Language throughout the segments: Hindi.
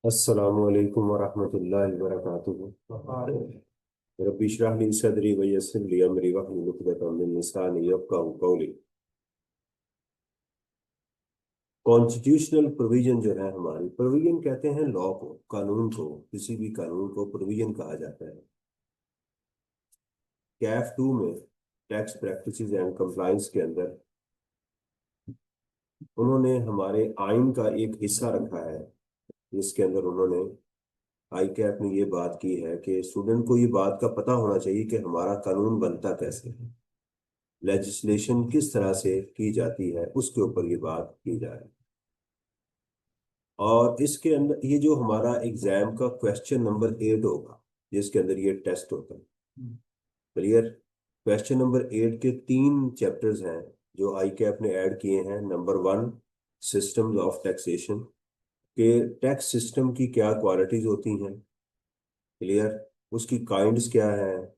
अस्सलामु अलैकुम वरहमतुल्लाहि वबरकातुहू। रब्बी इश्रह ली सदरी वयस्सिर ली अमरी वहलुल उक़दतम मिन लिसानी यफ़क़हू क़ौली। कॉन्स्टिट्यूशनल प्रोविजन जो है, हमारी प्रोविजन कहते हैं लॉ को, कानून को, किसी भी कानून को प्रोविजन कहा जाता है। कैफ 2 में टैक्स प्रैक्टिसेस एंड कंप्लायंस के अंदर उन्होंने हमारे आइन का एक हिस्सा रखा है, जिसके अंदर उन्होंने आई कैप ने ये बात की है कि स्टूडेंट को ये बात का पता होना चाहिए कि हमारा कानून बनता कैसे है, लेजिस्लेशन किस तरह से की जाती है, उसके ऊपर ये बात की जा रही है। और इसके अंदर ये जो हमारा एग्जाम का क्वेश्चन नंबर 8 होगा, जिसके अंदर ये टेस्ट होता है, क्लियर। क्वेश्चन नंबर 8 के 3 चैप्टर्स हैं जो आई कैप ने ऐड किए हैं। नंबर 1, सिस्टम्स ऑफ टैक्सेशन, के टैक्स सिस्टम की क्या क्वालिटीज होती हैं, क्लियर। उसकी काइंड्स क्या है,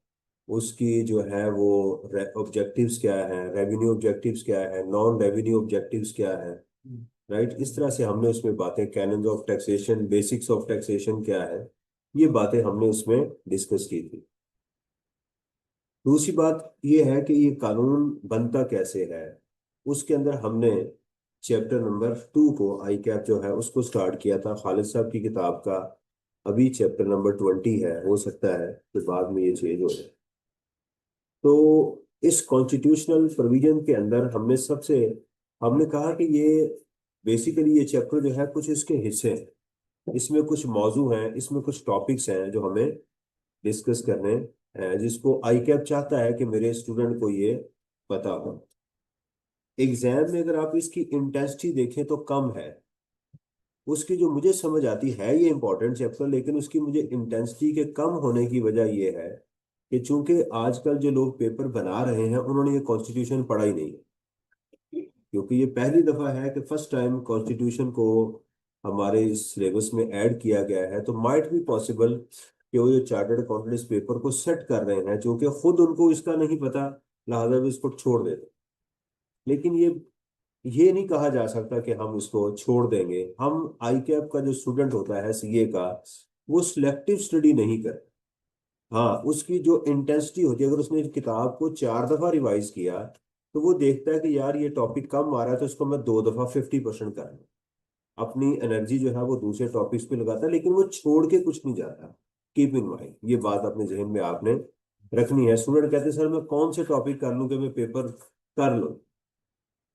उसकी जो है वो ऑब्जेक्टिव्स क्या है, रेवेन्यू ऑब्जेक्टिव्स क्या है, नॉन रेवेन्यू ऑब्जेक्टिव्स क्या है, राइट। इस तरह से हमने उसमें बातें, cannons of taxation, basics of taxation क्या है, ये बातें हमने उसमें डिस्कस की थी। दूसरी बात ये है कि ये कानून बनता कैसे है। उसके अंदर हमने चैप्टर नंबर 2 को, आई कैप जो है उसको स्टार्ट किया था खालिद साहब की किताब का। अभी चैप्टर नंबर 20 है, हो सकता है कि बाद में ये चेंज हो जाए। तो इस कॉन्स्टिट्यूशनल प्रोविजन के अंदर हमने कहा कि ये बेसिकली ये चैप्टर जो है कुछ इसके हिस्से हैं, इसमें कुछ मौजू हैं, इसमें कुछ टॉपिक्स हैं जो हमें डिस्कस करने हैं, जिसको आई कैप चाहता है कि मेरे स्टूडेंट को ये पता हो। एग्जाम में अगर आप इसकी इंटेंसिटी देखें तो कम है, उसकी जो मुझे समझ आती है ये इंपॉर्टेंट चैप्टर, लेकिन उसकी मुझे इंटेंसिटी के कम होने की वजह ये है कि चूंकि आजकल जो लोग पेपर बना रहे हैं उन्होंने ये कॉन्स्टिट्यूशन पढ़ा ही नहीं है। क्योंकि ये पहली दफा है कि फर्स्ट टाइम कॉन्स्टिट्यूशन को हमारे सिलेबस में ऐड किया गया है, तो माइट बी पॉसिबल कि वो जो चार्टर्ड अकाउंटेंट इस पेपर को सेट कर रहे हैं, चूंकि खुद उनको इसका नहीं पता, लिहाजा भी इसको छोड़ देते। लेकिन ये नहीं कहा जा सकता कि हम इसको छोड़ देंगे। हम आई कैप का जो स्टूडेंट होता है सीए का, वो सिलेक्टिव स्टडी नहीं करता। हाँ, उसकी जो इंटेंसिटी होती है, अगर उसने किताब को 4 दफा रिवाइज किया तो वो देखता है कि यार ये टॉपिक कम आ रहा है, तो इसको मैं 2 दफा 50% कर लूं। अपनी एनर्जी जो है वो दूसरे टॉपिक्स पे लगाता है, लेकिन वो छोड़ के कुछ नहीं जाता। कीप इन माइंड, ये बात अपने जहन में आपने रखनी है। स्टूडेंट कहते हैं सर मैं कौन से टॉपिक कर लूं कि मैं पेपर कर लूं,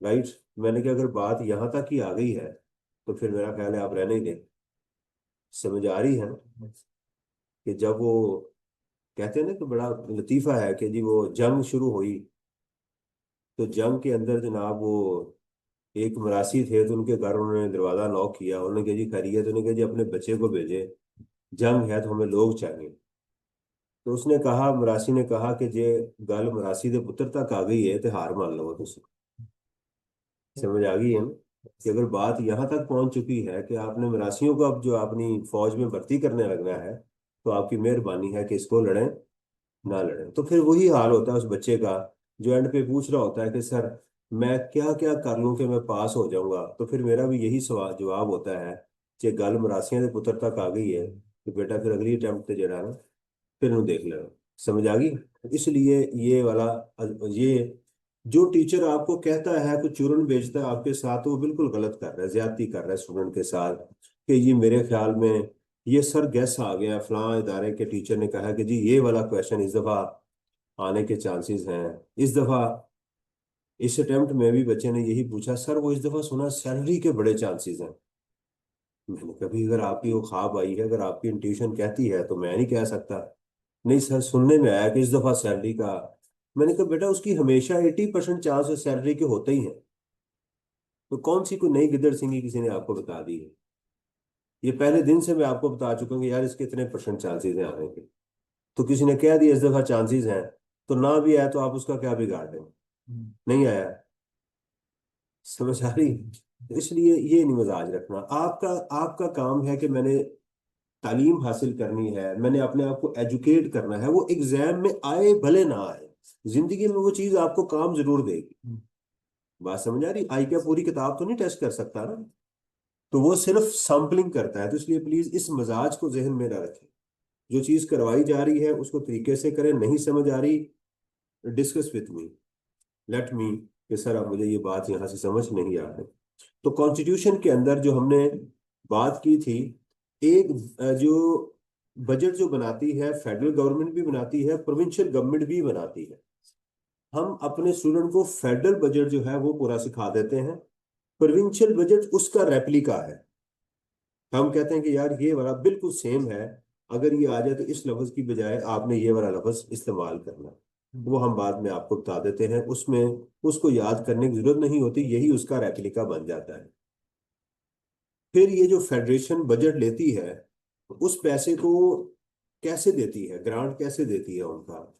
राइट। मैंने कहा अगर बात यहाँ तक ही आ गई है तो फिर मेरा ख्याल है आप रहने ही दें। समझ आ रही है ना कि जब वो कहते हैं ना कि बड़ा लतीफा है कि जी वो जंग शुरू हुई, तो जंग के अंदर जनाब वो एक मरासी थे, तो उनके घर उन्होंने दरवाजा नॉक किया, उन्होंने कहा जी खैरियत, उन्होंने कहा जी अपने बच्चे को भेजे, जंग है तो हमें लोग चाहिए। तो उसने कहा, मरासी ने कहा कि जे गल मरासी के पुत्र तक आ गई है तो हार मान लो तुम। समझ आ गई है ना कि अगर बात यहाँ तक पहुंच चुकी है कि आपने मरासियों को अब जो अपनी फौज में भर्ती करने लगना है, तो आपकी मेहरबानी है कि इसको लड़ें ना लड़ें। तो फिर वही हाल होता है उस बच्चे का जो एंड पे पूछ रहा होता है कि सर मैं क्या क्या कर लूं कि मैं पास हो जाऊंगा। तो फिर मेरा भी यही सवाल जवाब होता है कि गल मरासियों के पुत्र तक आ गई है तो बेटा फिर अगली अटेम्प्ट ते जरा ना फिर उन्हें देख लेना। समझ आ गई। इसलिए ये वाला, ये जो टीचर आपको कहता है कुछ चूरन बेचता है आपके साथ, तो वो बिल्कुल गलत कर रहा है, ज्यादती कर रहा है स्टूडेंट के साथ। कि ये मेरे ख्याल में ये सर गैस आ गया, फलां इदारे के टीचर ने कहा कि जी ये वाला क्वेश्चन इस दफा आने के चांसेस हैं। इस दफा इस अटेम्प्ट में भी बच्चे ने यही पूछा, सर वो इस दफा सुना सैलरी के बड़े चांसेस हैं। मैंने कभी, अगर आपकी वो ख्वाब आई है, अगर आपकी इंट्यूशन कहती है तो मैं नहीं कह सकता। नहीं सर सुनने में आया कि इस दफा सैलरी का। मैंने कहा बेटा उसकी हमेशा 80% चांस सैलरी के होते ही हैं। तो कौन सी कोई नई गिदड़ सिंगी किसी ने आपको बता दी है? ये पहले दिन से मैं आपको बता चुका हूँ कि यार इसके इतने परसेंट चांसेस हैं आने के। तो किसी ने कह दिया इस दफा चांसेस हैं, तो ना भी आया तो आप उसका क्या बिगाड़ देंगे? नहीं आया। समझ आ रही। तो इसलिए ये नहीं मजाज रखना। आपका आपका काम है कि मैंने तालीम हासिल करनी है, मैंने अपने आप को एजुकेट करना है। वो एग्जाम में आए भले ना आए, जिंदगी में वो चीज आपको काम जरूर देगी। बात समझ आ रही। आई क्या पूरी किताब तो नहीं टेस्ट कर सकता ना, तो वो सिर्फ सैंपलिंग करता है। तो इसलिए प्लीज इस मजाज को जहन में ना रखें। जो चीज करवाई जा रही है उसको तरीके से करें। नहीं समझ आ रही, discuss with me, let me, कि सर अब मुझे ये बात यहाँ से समझ नहीं आ रही। तो कॉन्स्टिट्यूशन के अंदर जो हमने बात की थी, एक जो बजट जो बनाती है फेडरल गवर्नमेंट भी बनाती है, प्रोविंशियल गवर्नमेंट भी बनाती है। हम अपने स्टूडेंट को फेडरल बजट जो है वो पूरा सिखा देते हैं, प्रोविंशियल बजट उसका रेप्लिका है। हम कहते हैं कि यार ये वाला बिल्कुल सेम है, अगर ये आ जाए तो इस लफ्ज की बजाय आपने ये वाला लफ्ज इस्तेमाल करना। वो हम बाद में आपको बता देते हैं, उसमें उसको याद करने की जरूरत नहीं होती, यही उसका रेप्लिका बन जाता है। फिर ये जो फेडरेशन बजट लेती है, उस पैसे को कैसे देती है, ग्रांट कैसे देती है उनका,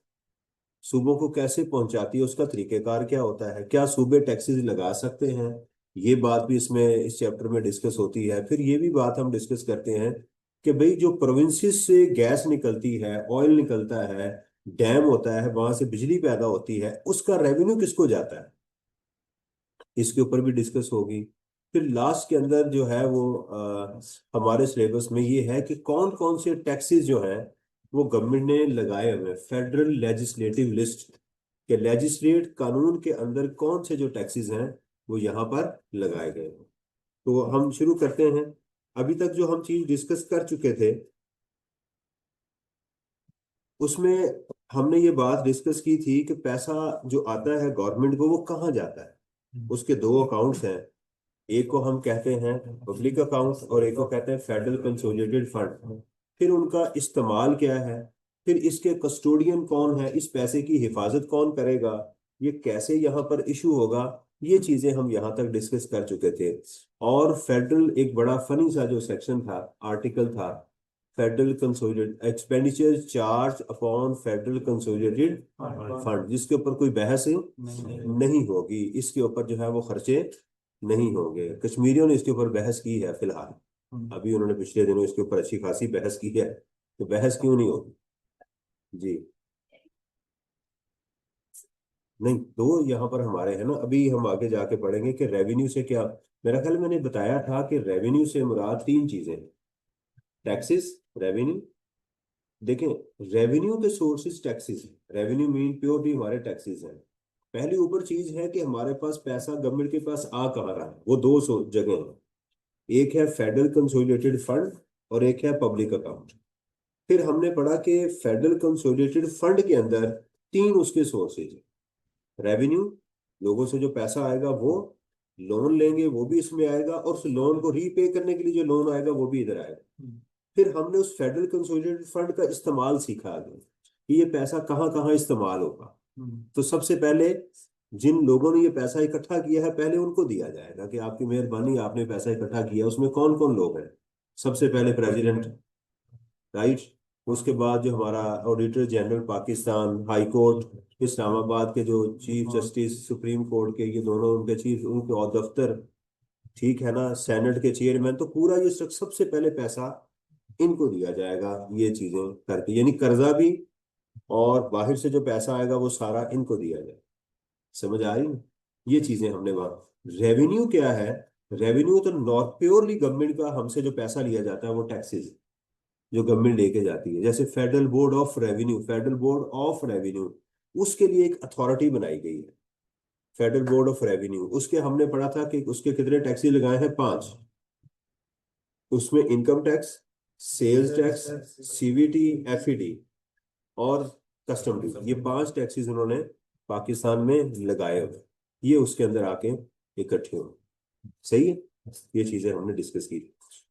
सूबों को कैसे पहुंचाती है, उसका तरीकेकार क्या होता है, क्या सूबे टैक्सेस लगा सकते हैं, ये बात भी इसमें इस चैप्टर में डिस्कस होती है। फिर ये भी बात हम डिस्कस करते हैं कि भाई जो प्रोविंसेस से गैस निकलती है, ऑयल निकलता है, डैम होता है, वहां से बिजली पैदा होती है, उसका रेवेन्यू किसको जाता है, इसके ऊपर भी डिस्कस होगी। फिर लास्ट के अंदर जो है वो हमारे सिलेबस में ये है कि कौन कौन से टैक्सेस जो हैं वो गवर्नमेंट ने लगाए हुए हैं, फेडरल लेजिस्लेटिव लिस्ट के लेजिस्लेट कानून के अंदर कौन से जो टैक्सेस हैं वो यहाँ पर लगाए गए हैं। तो हम शुरू करते हैं। अभी तक जो हम चीज डिस्कस कर चुके थे उसमें हमने ये बात डिस्कस की थी कि पैसा जो आता है गवर्नमेंट को वो कहाँ जाता है। उसके दो अकाउंट्स हैं, एक को हम कहते हैं पब्लिक अकाउंट्स और एक को कहते हैं फेडरल कंसोलिडेटेड फंड। फिर उनका इस्तेमाल क्या है, फिर इसके कस्टोडियन कौन है, इस पैसे की हिफाजत कौन करेगा, ये कैसे यहाँ पर इशू होगा, ये चीजें हम यहाँ तक डिस्कस कर चुके थे। और फेडरल एक बड़ा फनी सा जो सेक्शन था, आर्टिकल था, federal consolidated expenditure charge upon federal consolidated fund, जिसके ऊपर कोई बहस नहीं होगी, इसके ऊपर जो है वो खर्चे नहीं होंगे। कश्मीरियों ने इसके ऊपर बहस की है फिलहाल, अभी उन्होंने पिछले दिनों इसके ऊपर अच्छी खासी बहस की है, तो बहस क्यों नहीं होगी जी। नहीं, दो यहाँ पर हमारे हैं ना, अभी हम आगे जाके पढ़ेंगे कि रेवेन्यू से क्या। मेरा ख्याल मैंने बताया था कि रेवेन्यू से मुराद तीन चीजें, टैक्सेस, रेवेन्यू। देखें, रेवेन्यू के सोर्सेज टैक्सेस हैं, रेवेन्यू मीन प्योरली हमारे टैक्सेस हैं। पहली ऊपर चीज है कि हमारे पास पैसा गवर्नमेंट के पास आ कहाँ रहा है, वो दो जगह हैं, एक है फेडरल कंसोलिडेटेड फंड और एक है पब्लिक अकाउंट। फिर हमने पढ़ा कि फेडरल कंसोलिडेटेड फंड के अंदर तीन उसके सोर्सेज हैं, रेवेन्यू, लोगों से जो पैसा आएगा वो, लोन लेंगे वो भी इसमें आएगा, और उस लोन को रीपे करने के लिए जो लोन आएगा वो भी इधर आएगा। फिर हमने उस फेडरल कंसोलिडेटेड फंड का इस्तेमाल सीखा आगे कि ये पैसा कहाँ कहाँ इस्तेमाल होगा। तो सबसे पहले जिन लोगों ने ये पैसा इकट्ठा किया है पहले उनको दिया जाएगा कि आपकी मेहरबानी, आपने पैसा इकट्ठा किया, उसमें कौन कौन लोग हैं। सबसे पहले प्रेसिडेंट, राइट। उसके बाद जो हमारा auditor general Pakistan, high court Islamabad के जो चीफ जस्टिस सुप्रीम कोर्ट के, ये दोनों उनके चीफ, उनके और दफ्तर, ठीक है ना, सेनेट के चेयरमैन, तो पूरा ये सबसे पहले पैसा इनको दिया जाएगा, ये चीजें करके, यानी कर्जा भी और बाहर से जो पैसा आएगा वो सारा इनको दिया जाएगा। समझ आ रही ना, ये चीजें हमने वहां। रेवेन्यू क्या है, रेवेन्यू तो नॉट प्योरली गवर्नमेंट का हमसे जो पैसा लिया जाता है वो टैक्सेस जो गवर्नमेंट लेके जाती है। जैसे federal board of revenue, federal board of revenue, उसके लिए एक अथॉरिटी बनाई गई है, फेडरल बोर्ड ऑफ रेवेन्यू। उसके हमने पढ़ा था कि उसके कितने टैक्सेस लगाए हैं, पांच। उसमें income tax, sales tax, CVT, FED और कस्टम ड्यूटी, ये पांच टैक्सेस उन्होंने पाकिस्तान में लगाए हुए, ये उसके अंदर आके इकट्ठे हुए। सही है, ये चीजें हमने डिस्कस की।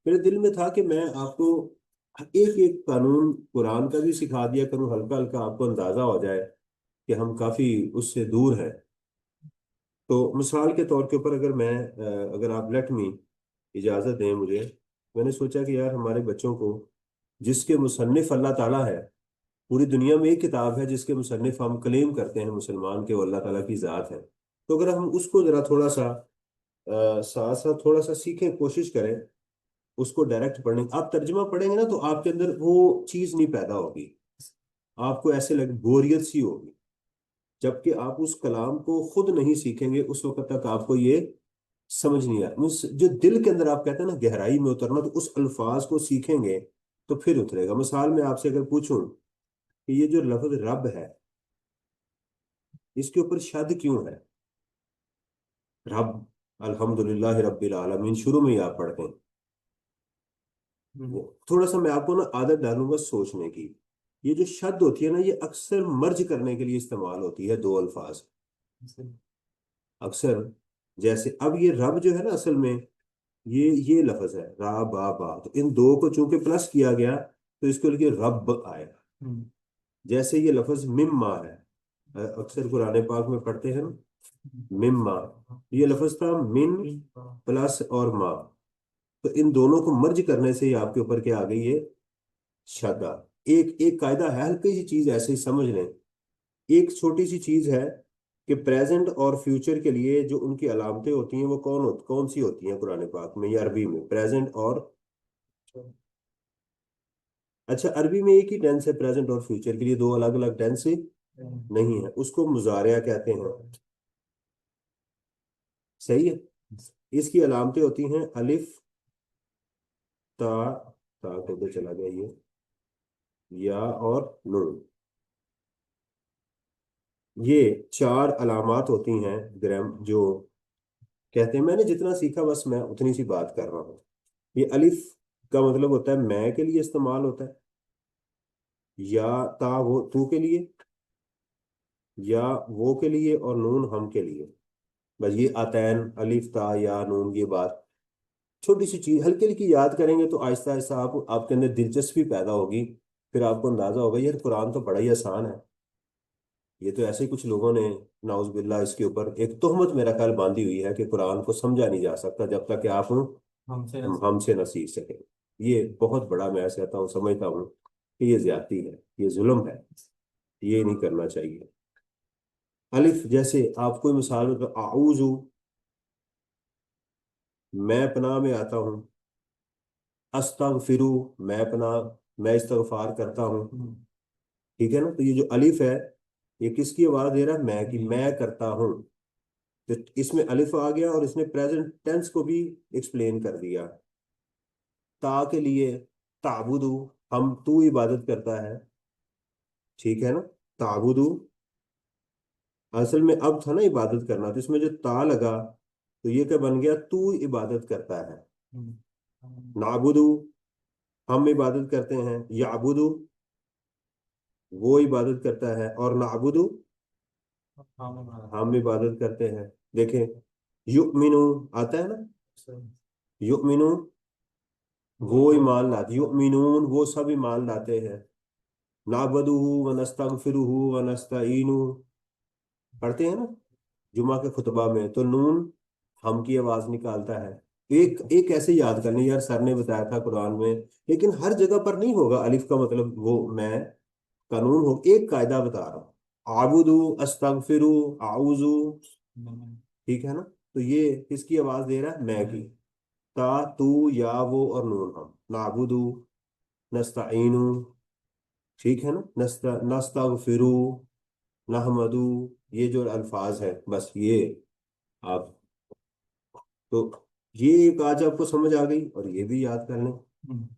मेरे दिल में था कि मैं आपको एक एक कानून कुरान का भी सिखा दिया करूं, हल्का हल्का आपको अंदाजा हो जाए कि हम काफी उससे दूर हैं। तो मिसाल के तौर के ऊपर अगर मैं अगर आप लेट मी, इजाजत दें मुझे, मैंने सोचा कि यार हमारे बच्चों को, जिसके मुसन्निफ अल्लाह ताला है, पूरी दुनिया में एक किताब है जिसके मुसन्निफ हम क्लेम करते हैं मुसलमान के, वो अल्लाह ताला की ज़ात है। तो अगर हम उसको जरा थोड़ा सा साथ साथ थोड़ा सा सीखें, कोशिश करें उसको डायरेक्ट पढ़ने, आप तर्जुमा पढ़ेंगे ना तो आपके अंदर वो चीज़ नहीं पैदा होगी, आपको ऐसे लगे बोरियत सी होगी। जबकि आप उस कलाम को खुद नहीं सीखेंगे उस वक्त तक आपको ये समझ नहीं आया जो दिल के अंदर आप कहते हैं ना गहराई में उतरना, तो उस अल्फाज को सीखेंगे तो फिर उतरेगा। मिसाल में आपसे अगर पूछूं कि ये जो लफ्ज रब है, इसके ऊपर शद क्यों है? रब, अल्हम्दुलिल्लाह रब्बिल आलमीन शुरू में ही आप पढ़ते हैं। हम्म। थोड़ा सा मैं आपको ना आदत डालूंगा सोचने की। ये जो शद होती है ना, ये अक्सर मर्ज करने के लिए इस्तेमाल होती है, दो अल्फाज अक्सर। जैसे अब ये रब जो है ना, असल में ये लफ्ज है रा बा बा, तो इन दो को चूंकि प्लस किया गया तो इसको लिए रब आएगा। हम्म। जैसे ये लफ्ज मिम्मा है, अक्सर कुरान पाक में पढ़ते हैं ना, मिम्मा, ये लफ्ज था मिन प्लस और मा, तो इन दोनों को मर्ज करने से ही आपके ऊपर क्या आ गई है? शदा। एक एक कायदा है, हल्की सी चीज ऐसे ही समझ लें। एक छोटी सी चीज है कि प्रेजेंट और फ्यूचर के लिए जो उनकी अलामतें होती हैं वो कौन सी होती हैं कुरान पाक में या अरबी में? प्रेजेंट और, अच्छा अरबी में एक ही टेंस है प्रेजेंट और फ्यूचर के लिए, दो अलग अलग टेंस नहीं है, उसको मुजारिया कहते हैं। सही है। इसकी अलामतें होती हैं अलिफ, ता, ता को तो चला गया ये, या और नून। ये चार अलामात होती हैं ग्राम जो कहते हैं। मैंने जितना सीखा बस मैं उतनी सी बात कर रहा हूँ। ये अलिफ का मतलब होता है मैं के लिए इस्तेमाल होता है, या ता वो तू के लिए, या वो के लिए, और नून हम के लिए। बस ये आतैन अलिफ ता या नून, ये बात छोटी सी चीज हल्की हल्की याद करेंगे तो आहिस्ता आहिस्ता आप आपके अंदर दिलचस्पी पैदा होगी। फिर आपको अंदाजा होगा यार कुरान तो बड़ा ही आसान है। ये तो ऐसे ही कुछ लोगों ने नाउज बिल्ला इसके ऊपर एक तोहमत मेरा ख्याल बांधी हुई है कि कुरान को समझा नहीं जा सकता जब तक कि आप हमसे हमसे न सीख सके। ये बहुत बड़ा, मैं कहता हूँ समझता हूँ कि ये ज्यादती है, ये जुल्म है, ये नहीं करना चाहिए। अलिफ जैसे आप कोई मिसाल में तो आऊजू, मैं पनाह में आता हूँ। अस्तगफिरु, मैं पनाह, मैं इस्तगफार करता हूँ। ठीक है ना, तो ये जो अलिफ है ये किसकी आवाज दे रहा है? मैं की, मैं करता हूँ। तो इसमें अलिफ आ गया और इसने प्रेजेंट टेंस को भी एक्सप्लेन कर दिया। ता के लिए ताबुदू, हम, तू इबादत करता है। ठीक है ना, ताबुदू असल में अब था ना इबादत करना, तो इसमें जो ता लगा तो ये क्या बन गया? तू इबादत करता है। नाबुदू, हम इबादत करते हैं। याबुदू, वो इबादत करता है। और नाबुदू, हम इबादत करते हैं। देखें, युमिनु आता है ना, युमिनु वो ईमान लाते, युमिनून वो सब ईमान लाते हैं। नाबदुहु व नस्तगफिरुहु व नस्तईनु पढ़ते हैं ना जुमा के खुतबा में, तो नून हम की आवाज निकालता है। एक एक ऐसे याद करने, यार सर ने बताया था कुरान में, लेकिन हर जगह पर नहीं होगा अलिफ का मतलब वो मैं, कानून हो, एक कायदा बता रहा हूँ। आबुदू, अस्तगफिरु, आउजू। ठीक है ना, तो ये किसकी आवाज दे रहा है? मैं की। ता तू या वो और नून हम। नाबुदू, नस्ताइनु, ठीक है ना, नस्तगफिरु, नहमदू, ये जो अल्फाज है बस ये आप, तो ये एक आज आपको समझ आ गई और ये भी याद कर लें।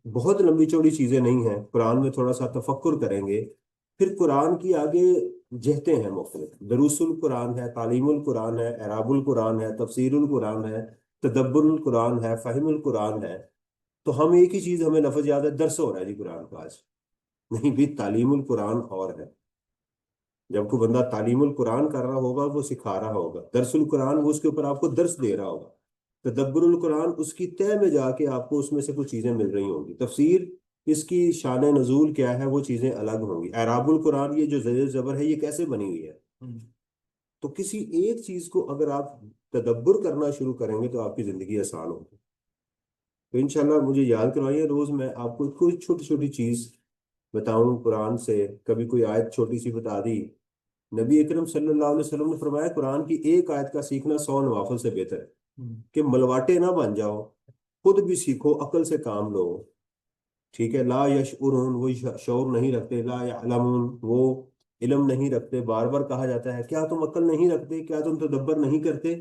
बहुत लंबी चौड़ी चीजें नहीं हैं, कुरान में थोड़ा सा तफक्कुर करेंगे। फिर कुरान की आगे जहते हैं मुख्तलिफ, दरूसुल कुरान है, तालीमुल कुरान है, एराबुल कुरान है, तफसीरुल कुरान है, तदब्बुरुल कुरान है, फहिमुल कुरान है। तो हम एक ही चीज, हमें लफ्ज याद है, दर्स हो रहा है जी कुरान का आज। नहीं भी, तालीमुल कुरान और है। जब कोई बंदा तालीमुल कुरान कर रहा होगा वो सिखा रहा होगा, दरसुल कुरान वो उसके ऊपर आपको दर्स दे रहा होगा। तदब्बुरुल कुरान उसकी तह में जाके आपको उसमें से कुछ चीजें मिल रही होंगी। तफसीर इसकी शान नजूल क्या है वो चीजें अलग होंगी। एराबुल कुरान ये जो ज़ेर ज़बर है ये कैसे बनी हुई है। तो किसी एक चीज को अगर आप तदब्बुर करना शुरू करेंगे तो आपकी जिंदगी आसान होगी। तो इंशाल्लाह मुझे याद करवाइए, रोज मैं आपको कोई छोटी छोटी चीज बताऊं कुरान से। कभी कोई आयत छोटी सी बता दी। नबी अकरम सल्लल्लाहु अलैहि वसल्लम ने फरमाया कुरान की एक आयत का सीखना 100 नवाफिल से बेहतर है। कि मलवाटे ना बन जाओ, खुद भी सीखो, अकल से काम लो। ठीक है, ला यशउरून वो शऊर नहीं रखते, ला यअलमून वो इल्म नहीं रखते। बार बार कहा जाता है क्या तुम अकल नहीं रखते, क्या तुम तदब्बर नहीं करते?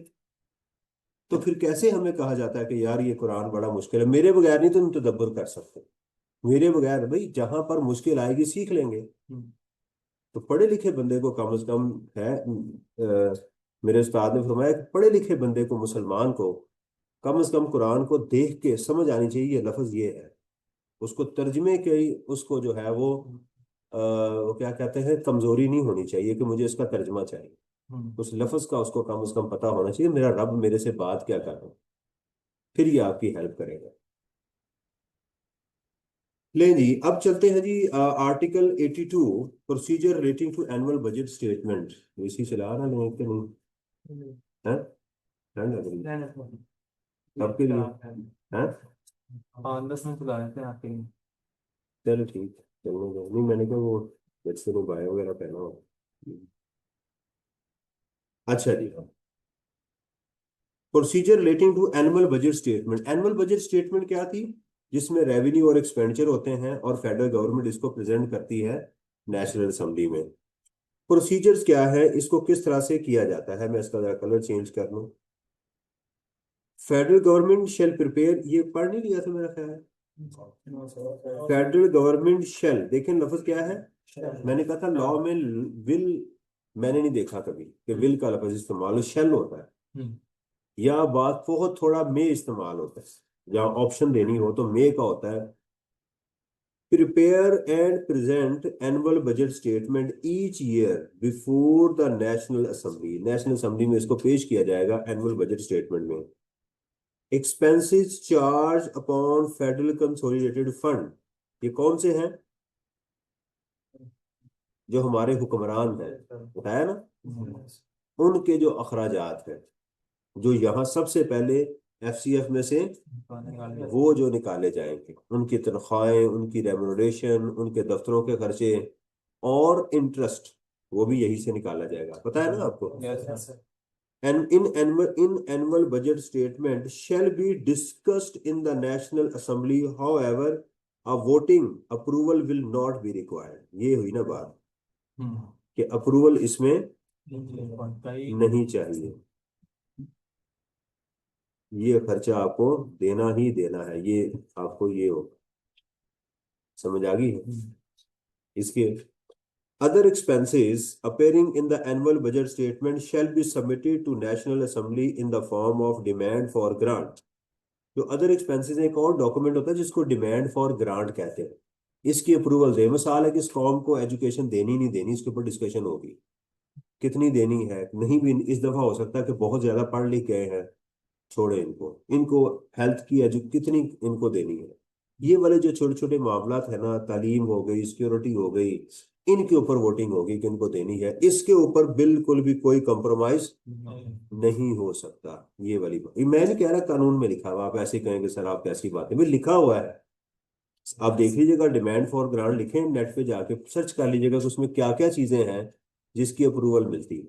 तो फिर कैसे हमें कहा जाता है कि यार ये कुरान बड़ा मुश्किल है, मेरे बगैर नहीं तुम तदब्बर कर सकते। मेरे बगैर भाई जहां पर मुश्किल आएगी सीख लेंगे। हम्म। तो पढ़े लिखे बंदे को कम से कम है, मेरे उस्ताद ने फरमाया कि पढ़े लिखे बंदे को, मुसलमान को कम से कम कुरान को देख के समझ आनी चाहिए ये लफ्ज ये है। उसको तर्जमे के, उसको जो है वो क्या कहते हैं, कमजोरी नहीं होनी चाहिए कि मुझे इसका तर्जमा चाहिए। हम्म। उस लफ्ज का उसको कम से कम पता होना चाहिए, मेरा रब मेरे से बात क्या कर रहा है, फिर ये आपकी हेल्प करेगा। ले जी, अब चलते हैं जी article 82, procedure relating to annual budget statement. इसी चला रहा नहीं कि नहीं है? ठंड लग रही है नहीं, नहीं, सबके लिए है? 5-10 मिनट लगा देते हैं आपके लिए। चलो ठीक है, चलने दो। नहीं मैंने कहा वो बच्चे ने बाय वगैरह पहना हो। अच्छा जी, procedure relating to annual budget statement. Annual budget statement क्या थी? जिसमें रेवेन्यू और एक्सपेंडिचर होते हैं और फेडरल गवर्नमेंट इसको प्रेजेंट करती है नेशनल असेंबली में। प्रोसीजर्स क्या है, इसको किस तरह से किया जाता है, मैं इसका जरा कलर चेंज कर लूँ। फेडरल गवर्नमेंट शेल प्रिपेयर, ये पढ़ नहीं लिया था मेरा ख्याल है। फेडरल गवर्नमेंट शेल, देखें लफ्ज क्या है। मैंने कहा था लॉ में विल, मैंने नहीं देखा कभी कि विल का लफ्ज इस्तेमाल, शेल होता है। हम्म। या बात बहुत थोड़ा मे इस्तेमाल होता है, जहाँ ऑप्शन देनी हो तो मे का होता है। Prepare and present annual budget statement each year before the national assembly. National assembly में इसको पेश किया जाएगा एनुअल बजट स्टेटमेंट में। Expenses charge upon federal consolidated fund, ये कौन से हैं? जो हमारे हुक्मरान हैं, बताया ना, उनके जो अखराजात हैं, जो यहाँ सबसे पहले एफसीएफ में से वो जो निकाले जाएंगे, उनकी तनख्वाहें, उनकी रेम्यूनरेशन, उनके दफ्तरों के खर्चे और इंटरेस्ट, वो भी यही से निकाला जाएगा, पता है ना आपको। Yes. And in annual budget statement shall be discussed in the National Assembly. However, a voting approval will not be required. ये हुई ना बात हम्म। कि अप्रूवल इसमें कई। नहीं चाहिए, ये खर्चा आपको देना ही देना है, ये आपको ये होगा। समझ आ गई है इसके। Other expenses appearing in the annual budget statement shall be submitted to National Assembly in the form of demand for grant. जो अदर एक्सपेंसेस एक और डॉक्यूमेंट होता है जिसको डिमांड फॉर ग्रांट कहते हैं। इसकी अप्रूवल दे, मिसाल है कि इस कौम को एजुकेशन देनी नहीं देनी, इसके ऊपर डिस्कशन होगी, कितनी देनी है नहीं भी। इस दफा हो सकता है कि बहुत ज्यादा पढ़ लिख गए हैं, छोड़े इनको, इनको हेल्थ की एजु कितनी इनको देनी है। ये वाले जो छोटे छोटे मामला है ना, तालीम हो गई, सिक्योरिटी हो गई, इनके ऊपर वोटिंग होगी कि इनको देनी है। इसके ऊपर बिल्कुल भी कोई कंप्रोमाइज नहीं हो सकता। ये वाली बात, ये मैं नहीं कह रहा कानून में लिखा हुआ, आप ऐसे कहेंगे सर आप कैसी बात है, भाई लिखा हुआ है। आप देख लीजिएगा, डिमांड फॉर ग्रांट लिखें, नेट पे जाके सर्च कर लीजिएगा कि उसमें क्या क्या चीजें हैं जिसकी अप्रूवल मिलती है।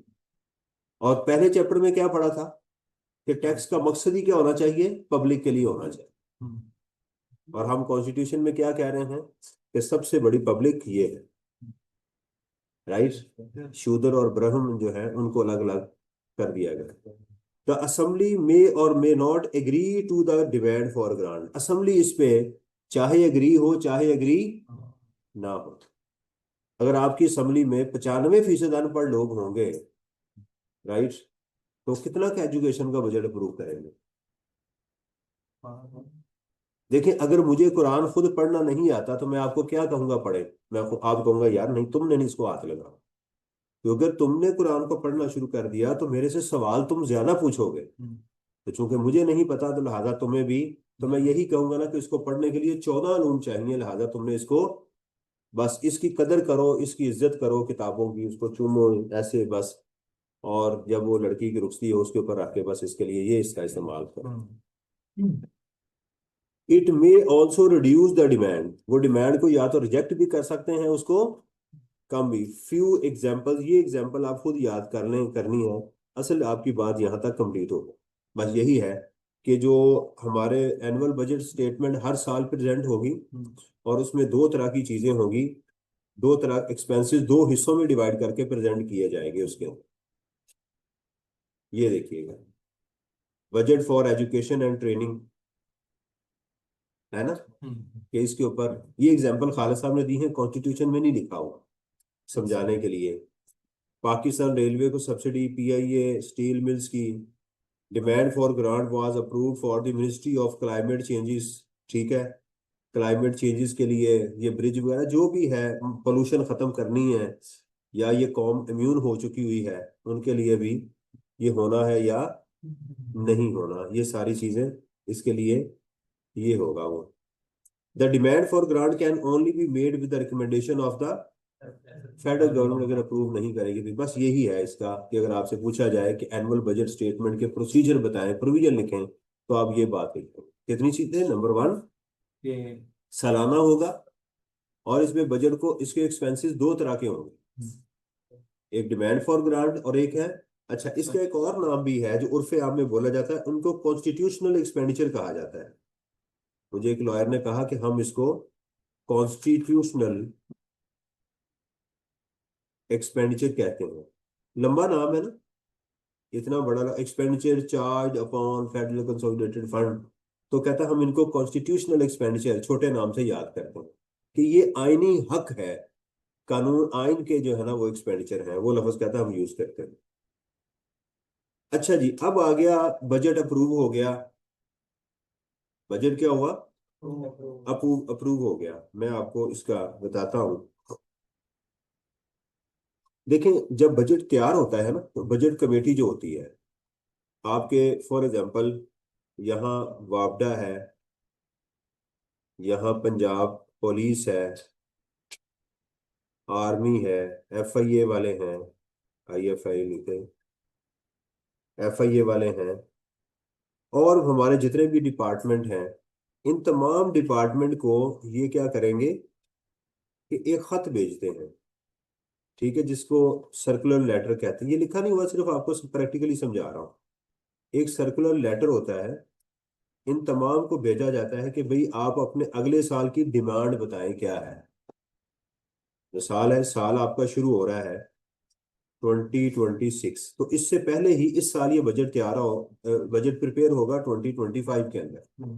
और पहले चैप्टर में क्या पढ़ा था कि टैक्स का मकसद ही क्या होना चाहिए, पब्लिक के लिए होना चाहिए। और हम कॉन्स्टिट्यूशन में क्या कह रहे हैं कि सबसे बड़ी पब्लिक ये है, राइट। शूद्र और ब्राह्मण जो है उनको अलग अलग कर दिया गया। द असेंबली मे और may not agree to the demand for grant. Assembly इस पे चाहे एग्री हो चाहे एग्री ना हो। अगर आपकी असेंबली में 95% अनपढ़ लोग होंगे, राइट, तो कितना का एजुकेशन का बजट अप्रूव करेंगे? देखिए, अगर मुझे कुरान खुद पढ़ना नहीं आता तो मैं आपको क्या कहूंगा पढ़े, मैं आप कहूंगा यार नहीं तुमने नहीं इसको हाथ लगा। तो अगर तुमने कुरान को पढ़ना शुरू कर दिया तो मेरे से सवाल तुम ज्यादा पूछोगे। तो चूंकि मुझे नहीं पता तो लिहाजा तुम्हें भी, तो मैं यही कहूंगा ना कि इसको पढ़ने के लिए 14 चाहिए, लिहाजा तुमने इसको बस इसकी कदर करो, इसकी इज्जत करो, किताबों की उसको चूमो ऐसे बस। और जब वो लड़की की रुखसती हो उसके ऊपर रख के बस इसके लिए ये इसका इस्तेमाल करो। It may also reduce the demand, वो डिमांड को या तो रिजेक्ट भी कर सकते हैं, उसको कम भी। फ्यू एग्जाम्पल, ये एग्जाम्पल आप खुद याद कर लें, करनी है। असल आपकी बात यहाँ तक कंप्लीट हो, बस यही है कि जो हमारे एनुअल बजट स्टेटमेंट हर साल प्रेजेंट होगी और उसमें दो तरह की चीजें होगी, दो तरह एक्सपेंसेस दो हिस्सों में डिवाइड करके प्रेजेंट किए जाएंगे उसके अंदर। ये देखिएगा, budget for education and training, है ना, हम्म। कि इसके ऊपर ये एग्जांपल खालिद साहब ने दी है, कॉन्स्टिट्यूशन में नहीं लिखा हुआ, अच्छा। समझाने के लिए। पाकिस्तान रेलवे को सब्सिडी, पीआईए स्टील मिल्स की demand for grant was approve for the ministry of climate changes, ठीक है, क्लाइमेट चेंजेस के लिए ये ब्रिज वगैरह जो भी है, पोल्यूशन खत्म करनी है, या ये कौम इम्यून हो चुकी हुई है उनके लिए भी ये होना है या नहीं होना, ये सारी चीजें इसके लिए ये होगा वो। The demand for grant can only be made with the recommendation of the federal government, अगर अप्रूव नहीं करेगी तो बस यही है इसका, कि अगर आपसे पूछा जाए कि एनुअल बजट स्टेटमेंट के प्रोसीजर बताएं, प्रोविजन लिखें, तो आप ये बात लिखें। कितनी चीजें, नंबर वन, ये। सालाना होगा, और इसमें बजट को इसके एक्सपेंसेस दो तरह के होंगे, एक डिमांड फॉर ग्रांट और एक है, अच्छा इसका एक और नाम भी है जो उर्फे आम में बोला जाता है, उनको कॉन्स्टिट्यूशनल एक्सपेंडिचर कहा जाता है। मुझे एक लॉयर ने कहा कि हम इसको कॉन्स्टिट्यूशनल एक्सपेंडिचर कहते हैं, लंबा नाम है ना, इतना बड़ा expenditure charge upon federal consolidated fund, तो कहता है हम इनको कॉन्स्टिट्यूशनल एक्सपेंडिचर छोटे नाम से याद करते हैं, कि ये आईनी हक है, कानून आइन के जो है ना वो एक्सपेंडिचर है, वो लफ्ज कहता है हम यूज करते हैं। अच्छा जी, अब आ गया, बजट अप्रूव हो गया, बजट क्या हुआ, अप्रूव अप्रूव हो गया। मैं आपको इसका बताता हूँ। देखें, जब बजट तैयार होता है ना, तो बजट कमेटी जो होती है आपके, फॉर एग्जांपल यहाँ वापडा है, यहाँ पंजाब पुलिस है, आर्मी है, एफआईए वाले हैं, आईएफआई लिखे, एफआईए वाले हैं, और हमारे जितने भी डिपार्टमेंट हैं, इन तमाम डिपार्टमेंट को ये क्या करेंगे कि एक खत भेजते हैं, ठीक है, जिसको सर्कुलर लेटर कहते हैं। ये लिखा नहीं हुआ, सिर्फ आपको प्रैक्टिकली समझा रहा हूँ। एक सर्कुलर लेटर होता है, इन तमाम को भेजा जाता है कि भाई आप अपने अगले साल की डिमांड बताएं क्या है। जो साल है, साल आपका शुरू हो रहा है 2026, तो इससे पहले ही इस साल ये बजट तैयार हो, बजट प्रिपेयर होगा 2025 के अंदर।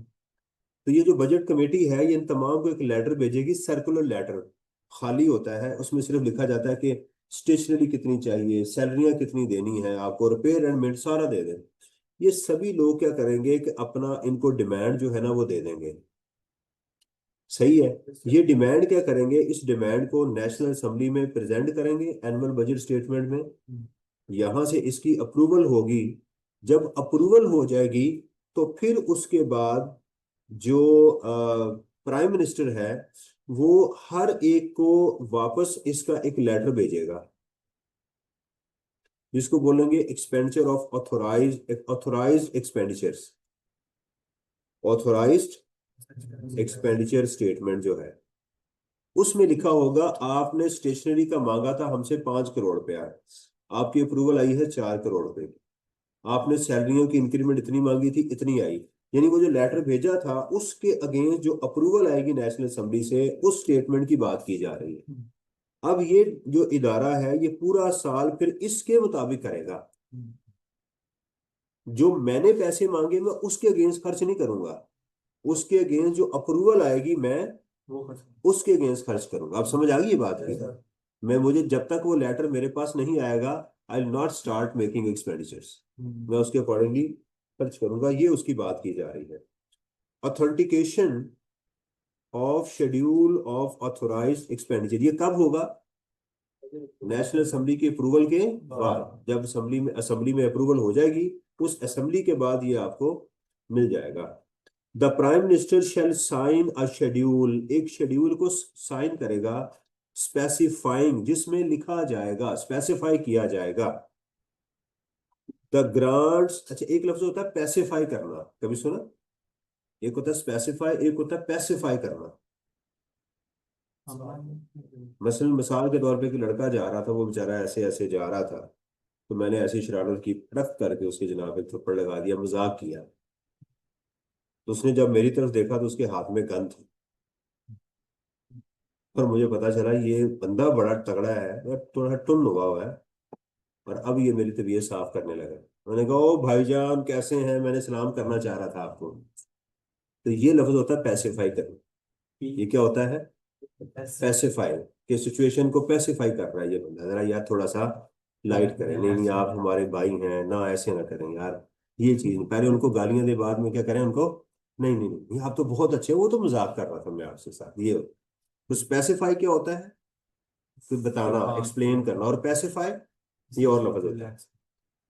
तो ये जो बजट कमेटी है, ये इन तमाम को एक लेटर भेजेगी, सर्कुलर लेटर, खाली होता है, उसमें सिर्फ लिखा जाता है कि स्टेशनरी कितनी चाहिए, सैलरियां कितनी देनी है आपको, रिपेयर एंड मेंटेन सारा दे दें। ये सभी लोग क्या करेंगे कि अपना इनको डिमांड जो है ना वो दे देंगे, सही है। ये डिमांड क्या करेंगे, इस डिमांड को नेशनल असेंबली में प्रेजेंट करेंगे एनुअल बजट स्टेटमेंट में, यहां से इसकी अप्रूवल होगी। जब अप्रूवल हो जाएगी, तो फिर उसके बाद जो प्राइम मिनिस्टर है, वो हर एक को वापस इसका एक लेटर भेजेगा, जिसको बोलेंगे expenditure of authorise authorised expenditures, authorised expenditure statement जो है, उसमें लिखा होगा आपने स्टेशनरी का मांगा था हमसे 5 करोड़ रुपया, आपकी अप्रूवल आई है 4 करोड़ रुपए की, आपने सैलरियों की इंक्रीमेंट इतनी मांगी थी, इतनी आई, यानी वो जो लेटर भेजा था उसके अगेंस्ट जो अप्रूवल आएगी नेशनल असेंबली से, उस स्टेटमेंट की बात की जा रही है। अब ये जो इदारा है, ये पूरा साल फिर इसके मुताबिक करेगा, जो मैंने पैसे मांगे मैं उसके अगेंस्ट खर्च नहीं करूंगा, उसके अगेंस्ट जो अप्रूवल आएगी मैं वो खर्च। उसके अगेंस्ट खर्च करूंगा। आप समझ आ गई ये बात की, मैं, मुझे जब तक वो लेटर मेरे पास नहीं आएगा, I will not start making expenditures, मैं उसके अकॉर्डिंगली खर्च करूंगा, ये उसकी बात की जा रही है। Authentication of schedule of authorised expenditure, ये कब होगा, नेशनल असेंबली के अप्रूवल के बाद, जब असेंबली में अप्रूवल हो जाएगी, उस असेंबली के बाद ये आपको मिल जाएगा। The prime minister shall sign a schedule, एक शेड्यूल को साइन करेगा, स्पेसिफाइंग, जिसमें लिखा जाएगा, स्पेसिफाई किया जाएगा द ग्रांट्स। अच्छा, एक लफ्ज होता है पैसिफाई करना, कभी सुना, एक होता है स्पेसिफाई, एक होता है पैसिफाई करना। मसलन मिसाल के तौर पे कि लड़का जा रहा था, वो बेचारा ऐसे ऐसे जा रहा था, तो मैंने ऐसी शरारत की, रख करके उसके जनाब एक थप्पड़ लगा दिया, मजाक किया, तो उसने जब मेरी तरफ देखा तो उसके हाथ में गन थी, और मुझे पता चला ये बंदा बड़ा तगड़ा है, और थोड़ा टुन हुआ हुआ है, और अब ये मेरी तबीयत साफ करने लगा। मैंने कहा ओ भाईजान कैसे हैं, मैंने सलाम करना चाह रहा था आपको। तो ये लफ्ज होता है पैसिफाई करना। ये क्या होता है? पैसिफाई, कि सिचुएशन को पैसिफाई कर रहा है ये बंदा, जरा यार थोड़ा सा लाइट करें, नहीं नहीं आप हमारे भाई हैं ना, ऐसे ना करें यार। ये चीज नहीं। पहले उनको गालियां दे, बाद में क्या करें उनको, नहीं नहीं नहीं आप तो बहुत अच्छे हो, वो तो मजाक कर रहा था मैं आपसे साथ ये। तो स्पेसिफाई क्या होता है? तो बताना, एक्सप्लेन करना। और पैसिफाई ये और लफ्ज होता है।